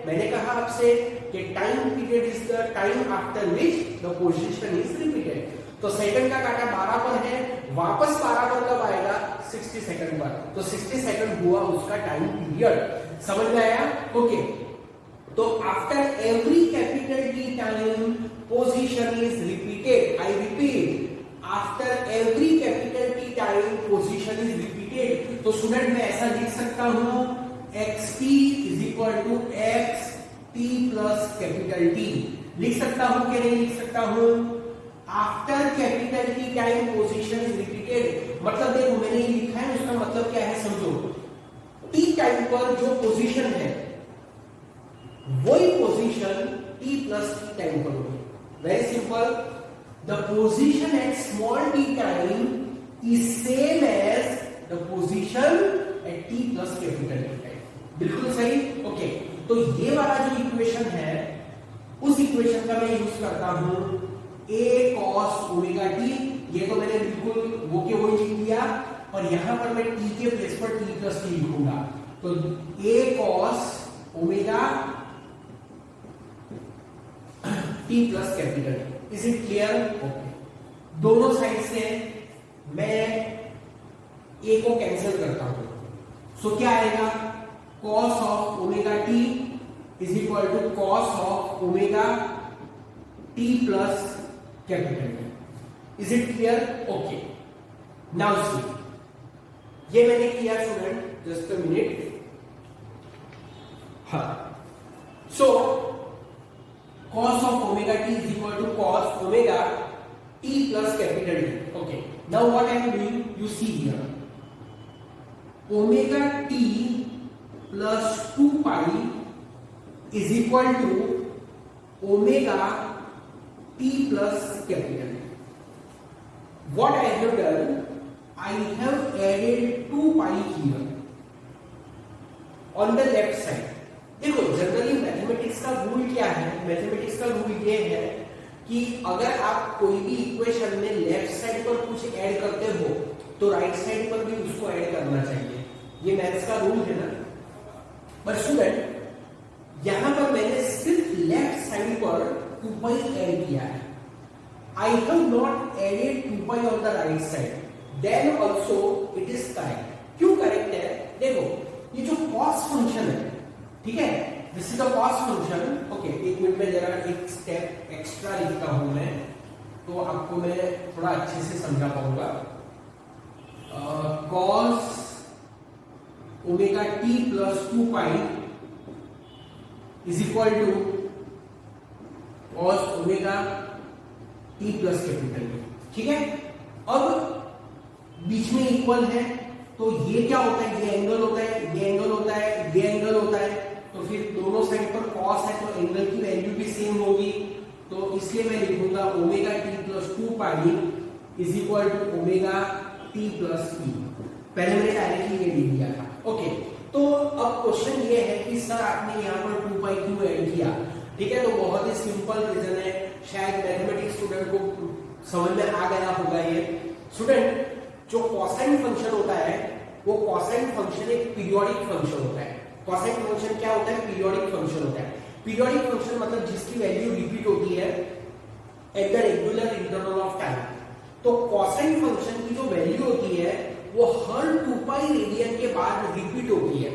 मैंने कहा आपसे कि time period is the time after which the position is repeated. तो सेकंड का काटा 12 पर है, वापस 12 पर कब आएगा, 60 सेकंड पर। तो 60 सेकंड हुआ उसका टाइम पीरियड। समझ में आया, ओके। तो after every capital T time position is repeated. I repeat, after every capital T time position is repeated. तो स्टूडेंट मैं ऐसा लिख सकता हूं, xt is equal to x T plus capital T. लिख सकता हूं कि नहीं लिख सकता हूं, after capital T time position is repeated. मतलब देखो मैंने ये लिखा है, उसका मतलब क्या है समझो, टी टाइम पर जो पोजीशन है वही position T plus T time पर होगी। Very simple, the position at small T time is same as the position at T plus capital T time. बिल्कुल सही, ओके। तो ये वाला जो इक्वेशन है, उस इक्वेशन का मैं यूज करता हूं a cos ओमेगा t। ये तो मैंने बिल्कुल वो के वही लिख दिया, और यहां पर मैं t के प्लेस पर t प्लस टी लिखूंगा। तो a cos omega t plus capital. Is it clear, okay. दोनों साइड से मैं a को कैंसिल करता हूं, सो क्या आएगा, cos of omega t is equal to cos of omega t plus capital. Is it clear, okay. Now see, ये मैंने किया स्टूडेंट, जस्ट अ मिनट। हाँ, so cos of omega t is equal to cos omega t plus capital T. Okay, now what I am doing, you see here, omega t plus 2 pi is equal to omega t plus capital T. What I have done, I have added 2 pi here on the left side. देखो generally mathematics का rule क्या है, mathematics का rule ये है कि अगर आप कोई भी इक्वेशन में लेफ्ट साइड पर कुछ ऐड करते हो तो राइट साइड पर भी उसको ऐड करना चाहिए। ये मैथ्स का रूल है ना। बट स्टूडेंट यहां पर मैंने सिर्फ लेफ्ट साइड पर 2 पाई ऐड किया है। I have not added 2 pi on the right side, then also it is correct. क्यों करेक्ट है, देखो ये जो कॉस फंक्शन है, ठीक है, this is the cos function. Okay, एक मिनट में जरा एक स्टेप एक्स्ट्रा लिखता हूं मैं, तो आपको मैं थोड़ा अच्छे से समझा पाऊंगा। Cos omega T plus 2 pi is equal to cos omega T plus capital T, ठीक है। अब बीच में इक्वल है तो ये क्या होता है, ये एंगल होता है, ये एंगल होता है, ये एंगल होता है, तो फिर दोनों साइड पर cos है तो एंगल की वैल्यू भी सेम होगी। तो इसलिए मैं लिखूंगा omega T plus 2 pi is equal to omega T plus E. पहले मैंने डायरेक्टली ये लिख दिया था, ओके। तो अब क्वेश्चन ये है कि सर आपने यहाँ पर 2 पाई क्यों ऐड किया, ठीक है। तो बहुत ही सिंपल रीजन है, शायद मैथमेटिक्स स्टूडेंट को समझ में आ गया होगा। ये स्टूडेंट जो कोसाइन फंक्शन होता है, वो कोसाइन फंक्शन एक पीरियोडिक फंक्शन होता है। कोसाइन फंक्शन क्या होता है? पीरियोडिक फंक्शन होता है। पीरियोडिक फंक्शन मतलब जिसकी वैल्यू रिपीट होती है at the regular interval of time. तो कोसाइन फंक्शन की जो वैल्यू होती है वो हर 2 पाई रेडियन के बाद रिपीट होती है।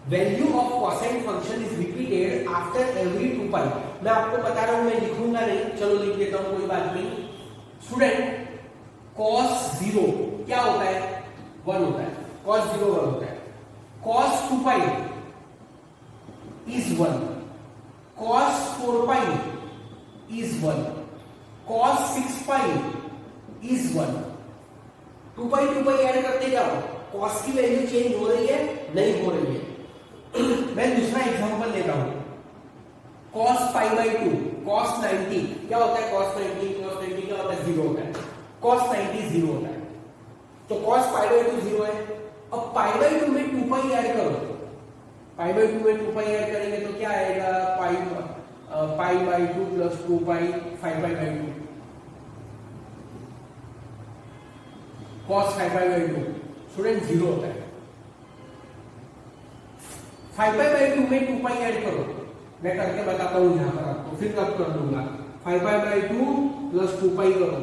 Value of cosine function is repeated after every 2 पाई। मैं आपको बता रहा हूं, मैं लिखूंगा नहीं, चलो लिख देता हूं, कोई बात नहीं। स्टूडेंट, cos 0 क्या होता है? 1 होता है। cos 0 1 होता है। cos 2 pi is 1, cos 4 pi is 1, cos 6 pi is 1। 2 pi add करते जाओ, cos की वैल्यू चेंज हो रही है? नहीं हो रही है। मैं दूसरा एग्जांपल लेता हूं, cos pi by 2, cos 90 क्या होता है? cos 90 क्या होता है? 0 होता है। cos 90 0 होता है। तो cos pi by 2 0 है। अब pi by 2 में 2 पाई ऐड करो, पाई बाई 2 में 2 पाई ऐड करेंगे तो क्या आएगा? Pi by 2 plus 2 pi 5 pi by 2, cos 5 pi by 2 student 0 होता है। 5 पाई बाई 2 में 2 पाई ऐड करो, मैं करके बताता हूं यहां पर आपको, फिर कब कर दूंगा। 5 पाई बाई 2 प्लस 2 पाई करो,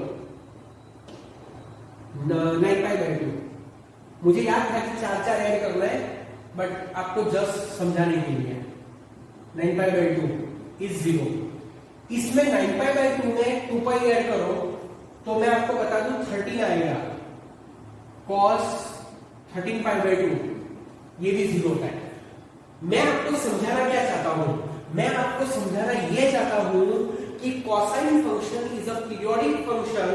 9 पाई बाई 2। मुझे याद था कि 4 ऐड करना है, बट आपको जस्ट समझाने के लिए 9 पाई बाई 2 इज 0। इसमें 9 पाई बाई 2 में 2 पाई ऐड करो तो मैं आपको बता दूं 13 आएगा। cos 13 पाई बाई 2 ये भी 0 होता है। मैं आपको समझाना क्या चाहता हूं? मैं आपको समझाना यह चाहता हूं कि cosine function is a periodic function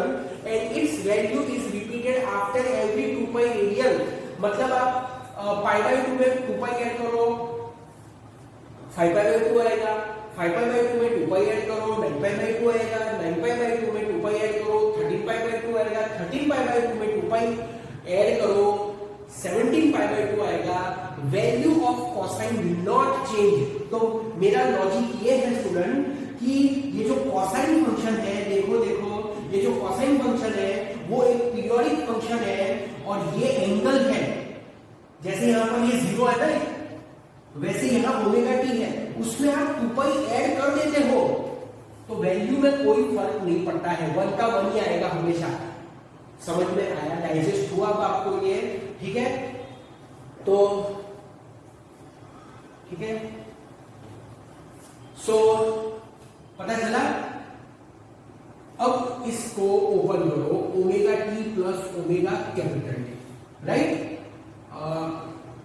and it's value is repeated after every 2 pi radian. मतलब आप पाई बाई 2 में 2 पाई ऐड करो, 5 पाई बाई 2 आएगा। 5 पाई बाई 2 में 2 पाई ऐड करो, 9 पाई बाई 2 आएगा। 9 पाई बाई 2 में 2 पाई ऐड करो, 13 पाई बाई 2 आएगा। 13 पाई बाई 2 में 2 पाई ऐड करो, 17 पाई बाई 2 आएगा। Value of cosine will not change. तो मेरा लॉजिक ये है स्टूडेंट कि ये जो कोसाइन फंक्शन है, देखो ये जो कोसाइन फंक्शन है वो एक पीरियोडिक फंक्शन है और ये एंगल है। जैसे यहां पर ये 0 है ना, वैसे यहां ओमेगा टी है, उसमें आप 2 पाई ऐड कर देते हो तो वैल्यू में कोई फर्क नहीं पड़ता है, 1 का 1 ही आएगा हमेशा। समझ में आया? डाइजेस्ट हुआ अब आपको ये? ठीक है, तो ठीक है, सो पता चला। अब इसको ओपन करो, omega T plus omega capital T, right?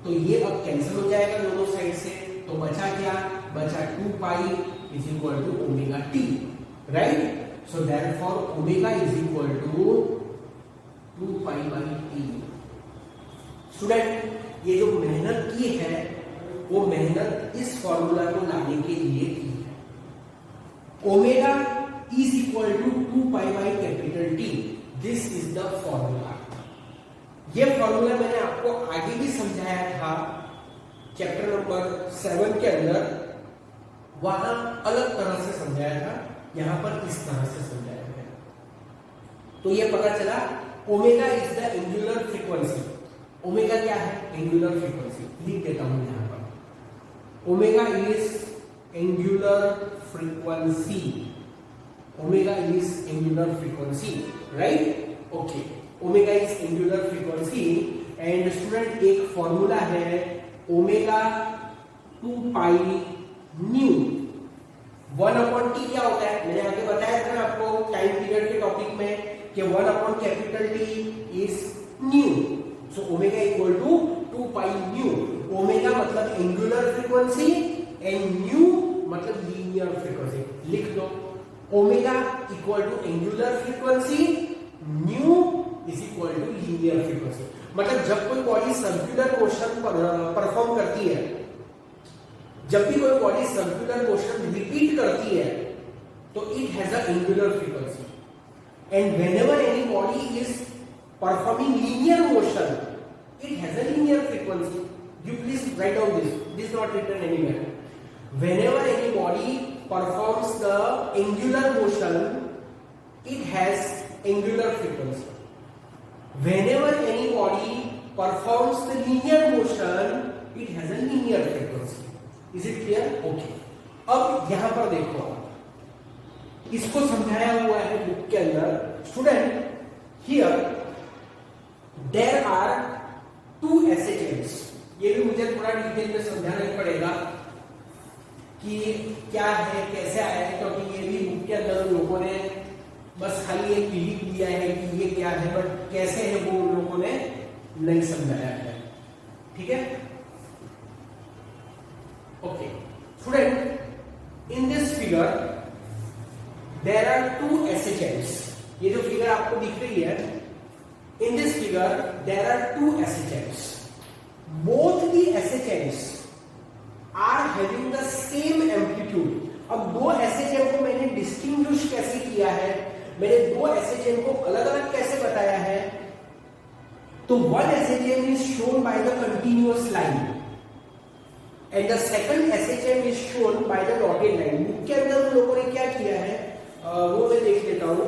तो ये अब कैंसिल हो जाएगा दोनों साइड से, तो बचा क्या? बचा 2 pi is equal to omega T, right? So therefore omega is equal to 2 pi by T. Student, ये जो मेहनत की है वो मेहनत इस फॉर्मूला को लाने के लिए की है। Omega is equal to 2 pi by capital T, this is the formula. ये फॉर्मूला मैंने आपको आगे भी समझाया था चैप्टर नंबर 7 के अंदर, वहां अलग तरह से समझाया था, यहां पर इस तरह से समझाया गया। तो ये पता चला omega is the angular frequency. Omega क्या है? Angular frequency. लिख देता हूं यहां पर, omega is angular frequency. Omega is angular frequency, right? Okay, omega is angular frequency. And student, एक फॉर्मूला है omega 2 pi new. 1 upon T क्या होता है? मैंने आगे बताया था आपको टाइम पीरियड के टॉपिक में कि 1 upon capital T is nu. So omega equal to 2 pi nu. Omega मतलब एंगुलर फ्रीक्वेंसी एंड न्यू मतलब लीनियर फ्रीक्वेंसी। लिख दो, omega equal to angular frequency, nu is equal to linear frequency. मतलब जब कोई बॉडी सर्कुलर मोशन परफॉर्म करती है, जब भी कोई बॉडी सर्कुलर मोशन रिपीट करती है तो it has a angular frequency. And whenever any body is performing linear motion, it has a linear frequency. You please write down this. This is not written anywhere. Whenever any body performs the angular motion, it has angular frequency. Whenever any body performs the linear motion, it has a linear frequency. Is it clear? Okay. अब यहां पर देखो आप, इसको समझाया हुआ है book के अंदर. Student, here there are two SHMs. ये भी मुझे थोड़ा डिटेल में समझाना ही पड़ेगा कि क्या है, कैसे आया है, क्योंकि ये भी बुक के अंदर लोगों ने बस खाली एक लिख दिया है कि ये क्या है, बट कैसे है वो उन लोगों ने नहीं समझाया है. ठीक है? Okay student, in this figure there are two SHMs. ये जो फिगर आपको दिख रही है, in this figure there are two SHMs. Both the SHMs are having the same amplitude. अब दो SHM को मैंने डिस्टिंग्विश कैसे किया है, मैंने दो SHM को अलग अलग कैसे बताया है, तो one SHM is shown by the continuous line and the second SHM is shown by the dotted line. Book के अंदर उन लोगों ने क्या किया है वो मैं देख लेता हूं.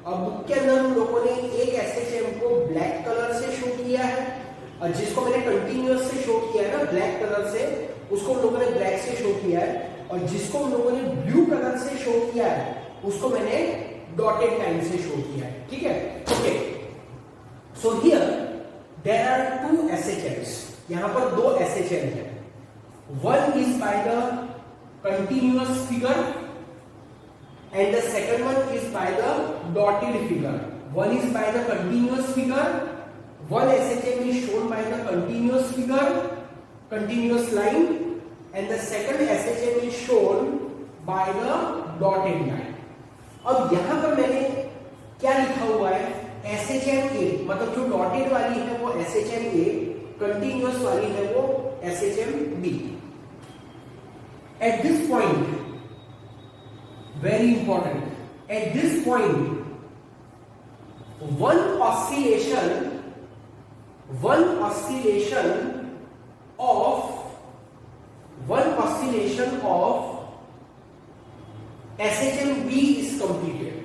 अब बुक के अंदर उन लोगों ने एक SHM को ब्लैक कलर से शो किया है, और जिसको मैंने कंटिन्यूअस से शो किया है ना ब्लैक कलर से, उसको उन लोगों ने ब्लैक से शो किया है, और जिसको उन लोगों ने ब्लू कलर से शो किया है उसको मैंने डॉटेड लाइन से शो किया है. ठीक है? Okay, so here there are two SHMs. यहां पर दो SHM है. One is by the continuous figure and the second one is by the dotted figure. One is by the continuous figure. One SHM is shown by the continuous figure, continuous line, and the second SHM is shown by the dotted line. अब यहां पर मैंने क्या लिखा हुआ है, SHM A, मतलब जो डॉटेड वाली है वो SHM A, कंटिन्यूअस वाली है वो SHM B. At this point, very important, at this point one oscillation of SHM B is completed.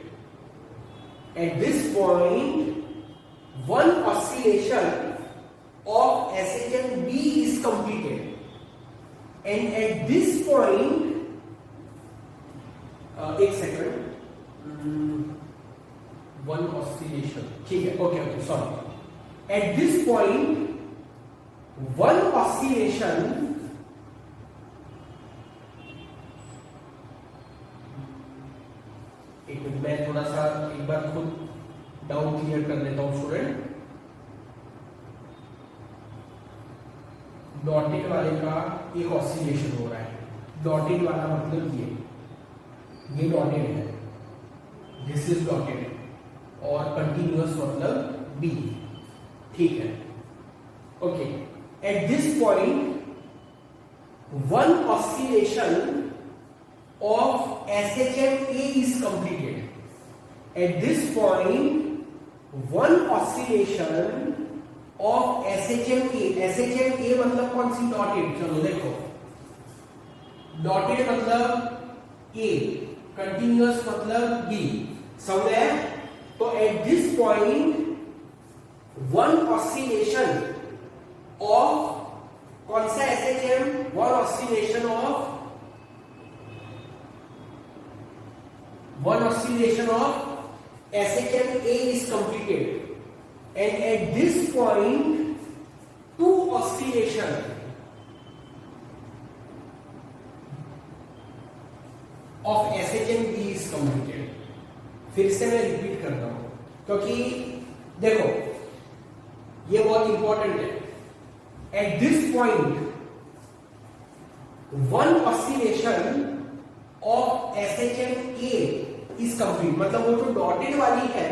At this point one oscillation of SHM B is completed, and at this point एक second, one oscillation. ठीक है, okay okay, sorry. At this point one oscillation एक minute, मैं थोड़ा सा एक बार खुद doubt clear कर लेता हूं स्टूडेंट. डॉटेड वाले का एक ऑसिलेशन हो रहा है. डॉटेड वाला मतलब ये डॉटेड है, दिस इज डॉटेड, और कंटिन्यूअस मतलब बी. ठीक है? Okay, at this point one oscillation of SHM A is completed. At this point one oscillation of SHM A. SHM A मतलब कौन सी? डॉटेड. चलो देखो, डॉटेड मतलब A, कंटिन्यूअस मतलब B. समझ आया? तो at this point one oscillation of कौन सा SHM? One oscillation of SHM A is completed, and at this point two oscillation of SHM B is completed. फिर से मैं रिपीट करता हूं क्योंकि देखो ये बहुत इंपॉर्टेंट है. At this point one oscillation of SHM A is complete, मतलब वो जो डॉटेड वाली है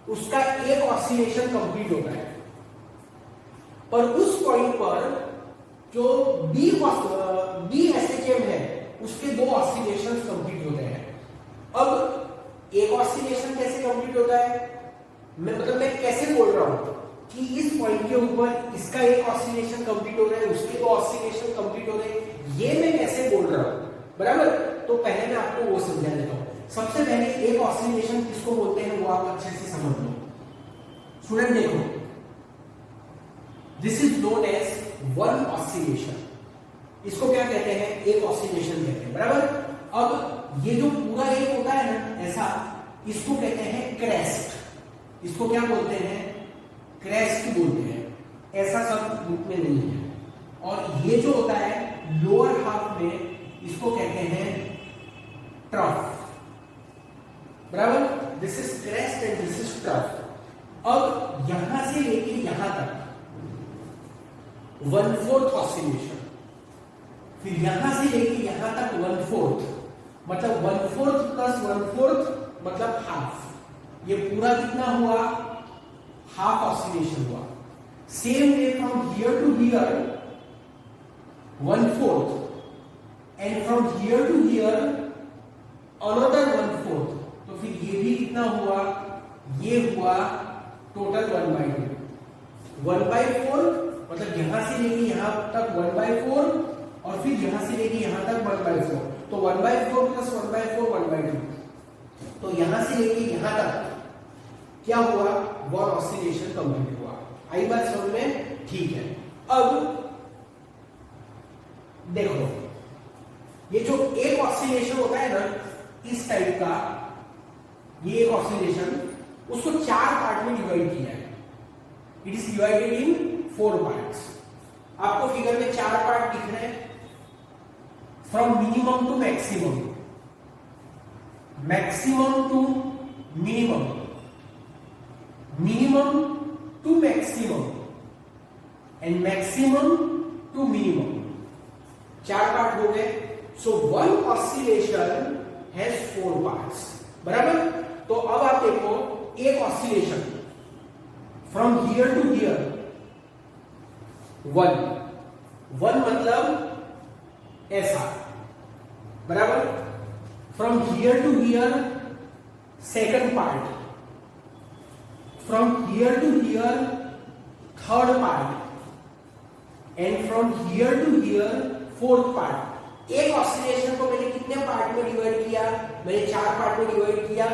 उसका एक ऑसिलेशन कंप्लीट होता है, पर उस पॉइंट पर जो बी SHM है उसके दो ऑसिलेशंस कंप्लीट होते हैं. अब एक ऑसिलेशन कैसे कंप्लीट होता है, मैं कैसे बोल रहा हूं कि इस पॉइंट के ऊपर इसका एक ऑसिलेशन कंप्लीट हो रहा है, उसके दो ऑसिलेशन कंप्लीट हो रहे हैं, ये मैं कैसे बोल रहा हूं, बराबर? तो पहले मैं आपको वो समझा देता हूं. सबसे पहले एक ऑसिलेशन किसको बोलते हैं वो आप अच्छे से समझ लो. स्टूडेंट देखो, this is known as one oscillation. इसको क्या कहते हैं? एक ऑसिलेशन कहते हैं, बराबर। अब ये जो पूरा एक होता है ना ऐसा, इसको कहते हैं क्रेस्ट। इसको क्या बोलते हैं? क्रेस्ट बोलते हैं। ऐसा सब बुक में नहीं है। और ये जो होता है लोअर हाफ में, इसको कहते हैं ट्रफ, बराबर। This is crest and this is trough. अब यहां से लेके यहां तक 1/4 ऑसिलेशन, फिर यहां से लेके यहां तक 1/4, मतलब 1/4 प्लस 1/4 मतलब हाफ। ये पूरा कितना हुआ? हाफ ऑसिलेशन हुआ। Same way from here to here 1/4 and from here to here another 1/4, तो फिर ये भी कितना हुआ? ये हुआ टोटल 1/2। 1/4 मतलब यहां से लेके यहां तक 1/4 और फिर यहां से लेके यहां तक 1/4, तो 1/4 प्लस 1/4 1/2। तो यहां से लेके यहां तक क्या हुआ? वन ऑसिलेशन कंप्लीट हुआ। आई बात समझ में? ठीक है। अब देखो, ये जो एक ऑसिलेशन होता है ना इस टाइप का, ये एक ऑसिलेशन, उसको 4 पार्ट में डिवाइड किया है। It is divided in 4 parts. आपको फिगर में 4 पार्ट दिख रहे हैं। From minimum to maximum, maximum to minimum, minimum to maximum and maximum to minimum. 4 part हो गए। So one oscillation has 4 parts, बराबर। तो अब आप देखो, एक oscillation from here to here 1 मतलब ऐसा, बराबर। From here to here second part, from here to here third part and from here to here fourth part. एक ऑसिलेशन को मैंने कितने पार्ट में डिवाइड किया? मैंने 4 पार्ट में डिवाइड किया।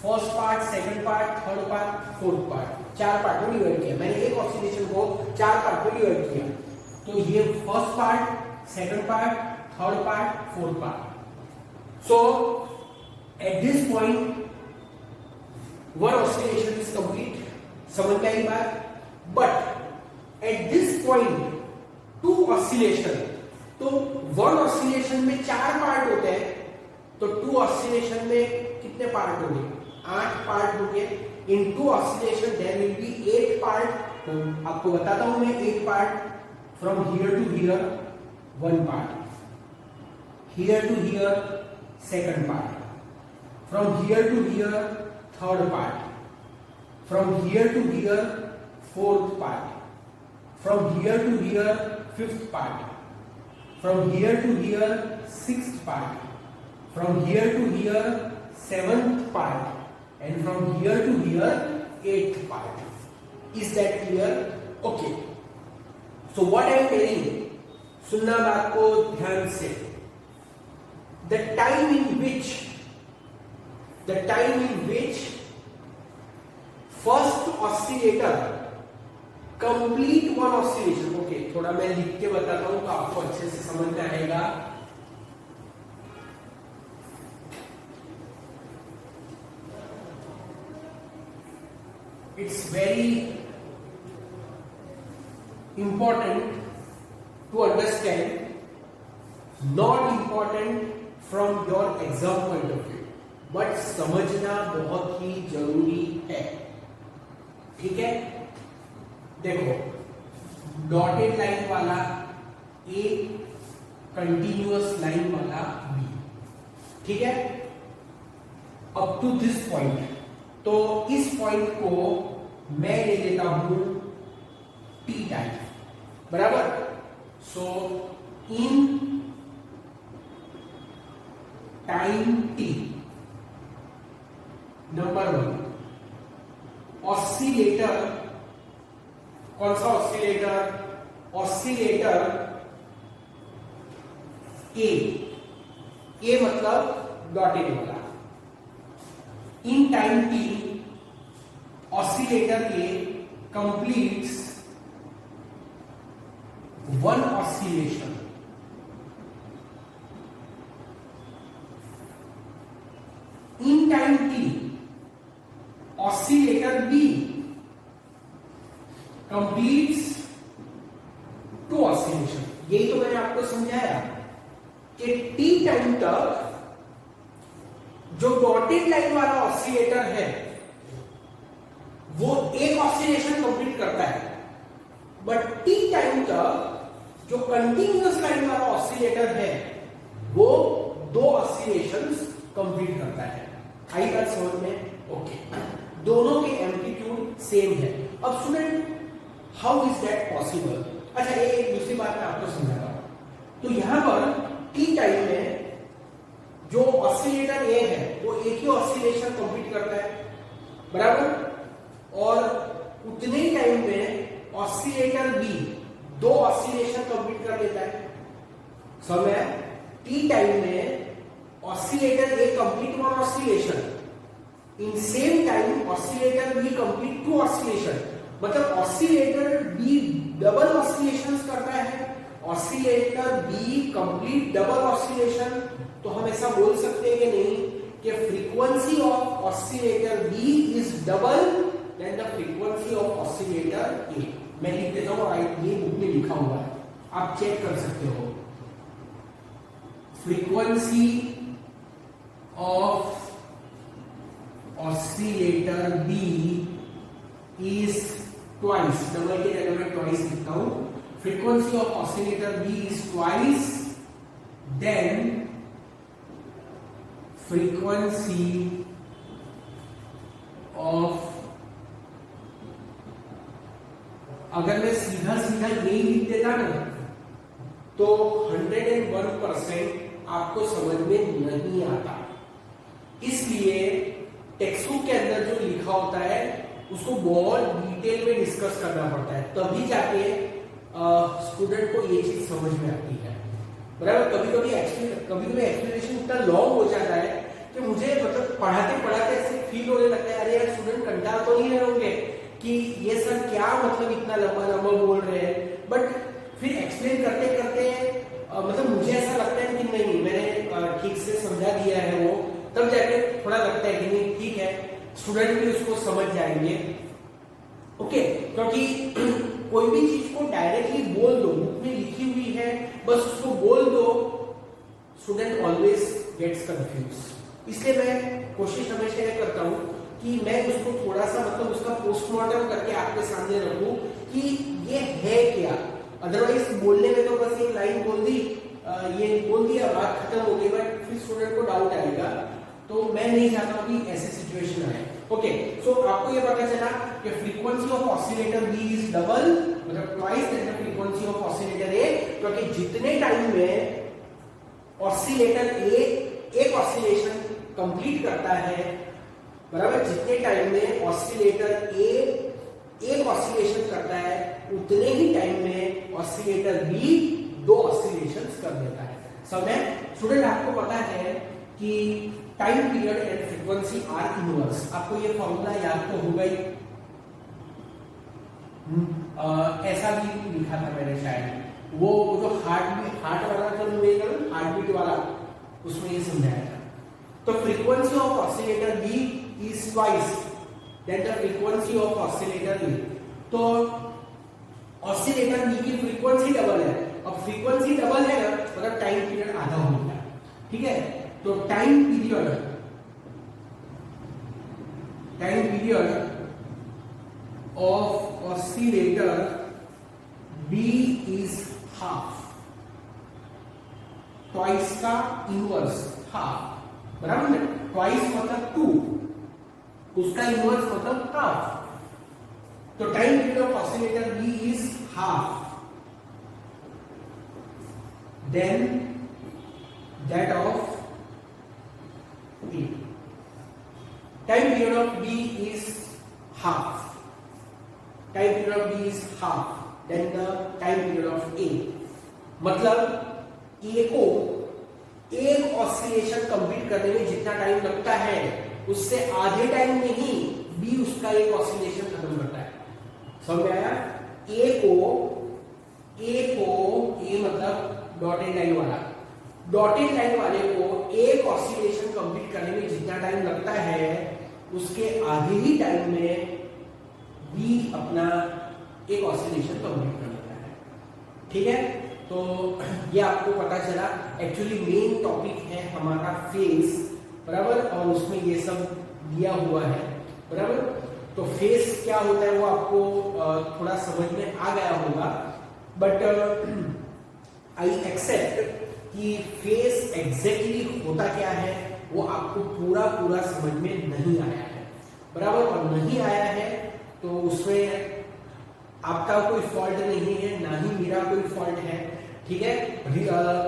First part, second part, third part, fourth part, 4 part में डिवाइड किया। मैंने एक ऑसिलेशन को 4 पार्ट में डिवाइड किया। तो ये first part, second part, third part, fourth part. So at this point one oscillation is complete. समझ में आई बात? But at this point 2 oscillation, तो 1 ऑसिलेशन में 4 पार्ट होते हैं, तो 2 ऑसिलेशन में कितने पार्ट होंगे? 8 पार्ट होंगे। In 2 oscillation there will be 8 part. तो आपको बताता हूं मैं 8 part. From here to here 1 part, here to here second part, from here to here third part, from here to here fourth part, from here to here fifth part, from here to here sixth part, from here to here seventh part, and from here to here eighth part. Is that clear? Okay. So what I am telling, सुनना बात को ध्यान से। The time in which first oscillator complete one oscillation. Okay, थोड़ा मैं लिख के बताता हूं तो आपको अच्छे से समझ में आएगा। It's very important to understand, not important from your exam point of view, but समझना बहुत ही जरूरी है। ठीक है, देखो, डॉटेड लाइन वाला ए, कंटिन्यूअस लाइन वाला बी, ठीक है, अप टू दिस पॉइंट। तो इस पॉइंट को मैं ले लेता हूं टी टाइम, बराबर। So in time T, number 1 oscillator, कौन सा ऑसिलेटर? ऑसिलेटर ए मतलब डॉटेड वाला। In time T oscillator A completes one oscillation. In time t, oscillator B completes two oscillation. यही तो मैंने आपको समझाया कि t टाइम तक जो डॉटेड लाइन वाला ऑसिलेटर है वो एक ऑसिलेशन कंप्लीट करता है, बट टी टाइम तक जो कंटिन्यूअस लाइन वाला ऑसिलेटर है वो दो ऑसिलेशंस कंप्लीट करता है। आई बात समझ में? ओके, दोनों के एम्पलीट्यूड सेम है। अब student, how is that possible? अच्छा, एक दूसरी बात मैं आपको समझा रहा हूं। तो यहां पर टी टाइम में जो ऑसिलेटर ए है वो एक ही ऑसिलेशन कंप्लीट करता है, बराबर, और उतने ही टाइम में ऑसिलेटर बी दो ऑसिलेशन कंप्लीट कर लेता है। समय टी टाइम में oscillator A complete one oscillation, in same time oscillator B complete two oscillation, मतलब ऑसिलेटर बी डबल ऑसिलेशंस करता है, oscillator B complete double oscillation. तो हम ऐसा बोल सकते हैं कि नहीं कि frequency of oscillator B is double then the frequency of oscillator A. मैं लिख देता हूं, ये बुक में लिखा हुआ है, आप चेक कर सकते हो। Frequency of oscillator B is twice, double के जगह में ट्वाइस लिखता हूं। Frequency of oscillator B is twice then frequency of, अगर मैं सीधा सीधा यही लिख देता ना तो 101% आपको समझ में नहीं आता। इसलिए टेक्स्ट बुक के अंदर जो लिखा होता है उसको बहुत डिटेल में डिस्कस करना पड़ता है, तभी जाके स्टूडेंट को ये चीज समझ में आती है, बराबर। कभी कभी एक्सप्लेनेशन इतना लॉन्ग हो जाता है कि मुझे मतलब पढ़ाते पढ़ाते ऐसे फील होने लगता है, अरे यार स्टूडेंट कंटाल तो नहीं रहे होंगे कि ये सर क्या मतलब इतना लंबा लंबा बोल रहे हैं। बट फिर एक्सप्लेन करते करते मतलब मुझे ऐसा लगता है कि नहीं, मैंने ठीक से समझा दिया है वो, तब जाके थोड़ा लगता है कि नहीं ठीक है, स्टूडेंट भी उसको समझ जाएंगे। ओके, क्योंकि कोई भी चीज को डायरेक्टली बोल दो, बुक में लिखी हुई है बस उसको बोल दो, स्टूडेंट ऑलवेज गेट्स कंफ्यूज। इसलिए मैं कोशिश हमेशा ये करता हूं कि मैं उसको थोड़ा सा मतलब उसका पोस्टमार्टम करके आपके सामने रखूं कि ये है क्या। अदरवाइज बोलने में तो बस एक लाइन बोल दी, ये बोल दिया, बात खत्म हो गई, बट फिर स्टूडेंट को डाउट आएगा। तो मैं नहीं चाहता कि ऐसे सिचुएशन आए। ओके, सो आपको ये पता चला कि frequency of oscillator B is double, मतलब twice the frequency of oscillator A, क्योंकि जितने टाइम में ऑसिलेटर ए एक ऑसिलेशन कंप्लीट करता है, बराबर, जितने टाइम में ऑसिलेटर ए एक ऑसिलेशन करता है उतने ही टाइम में ऑसिलेटर बी दो ऑसिलेशंस कर देता है। समय स्टूडेंट आपको पता है कि time period and frequency are inverse, आपको ये फॉर्मूला याद तो होगा ही। ऐसा भी लिखा था मैंने शायद, वो जो हार्ट वाला जो न्यूमेरिकल हार्ट बीट वाला, उसमें ये समझाया था। तो frequency of oscillator B is twice then the frequency of oscillator A. तो ऑसिलेटर बी की फ्रीक्वेंसी डबल है, अब फ्रीक्वेंसी डबल है ना, मतलब टाइम पीरियड आधा हो गया, ठीक है। तो time period of oscillator B is half, twice का इनवर्स हाफ, बराबर ना। ट्वाइस मतलब 2, उसका इनवर्स मतलब हाफ। तो time period of oscillator B is half then that of A. Time period of B is half. Time period of B is half. Then the time period of A. मतलब A को एक oscillation complete करने में जितना time लगता है उससे आधे टाइम में ही B उसका एक ऑसिलेशन खत्म करता है। समझ में आया? A को डॉटेड लाइन वाले को एक ऑसिलेशन कंप्लीट करने में जितना टाइम लगता है उसके आधे ही टाइम में भी अपना एक ऑसिलेशन कंप्लीट कर लेता है। ठीक है, तो ये आपको पता चला। एक्चुअली मेन टॉपिक है हमारा फेस, बराबर, और उसमें ये सब दिया हुआ है, बराबर। तो फेस क्या होता है वो आपको थोड़ा समझ में आ गया होगा, बट आई एक्सेप्ट कि फेस एग्जैक्टली होता क्या है वो आपको पूरा समझ में नहीं आया है, बराबर। और नहीं आया है तो उसमें आपका कोई फॉल्ट नहीं है, ना ही मेरा कोई फॉल्ट है। ठीक है,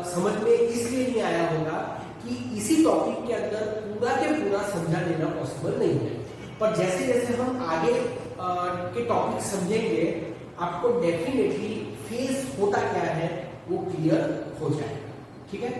समझ में इसलिए नहीं आया होगा कि इसी टॉपिक के अंदर पूरा के पूरा समझा लेना पॉसिबल नहीं है, पर जैसे जैसे हम आगे के टॉपिक समझेंगे आपको डेफिनेटली फेस होता क्या है वो क्लियर हो जाएगा। ठीक है।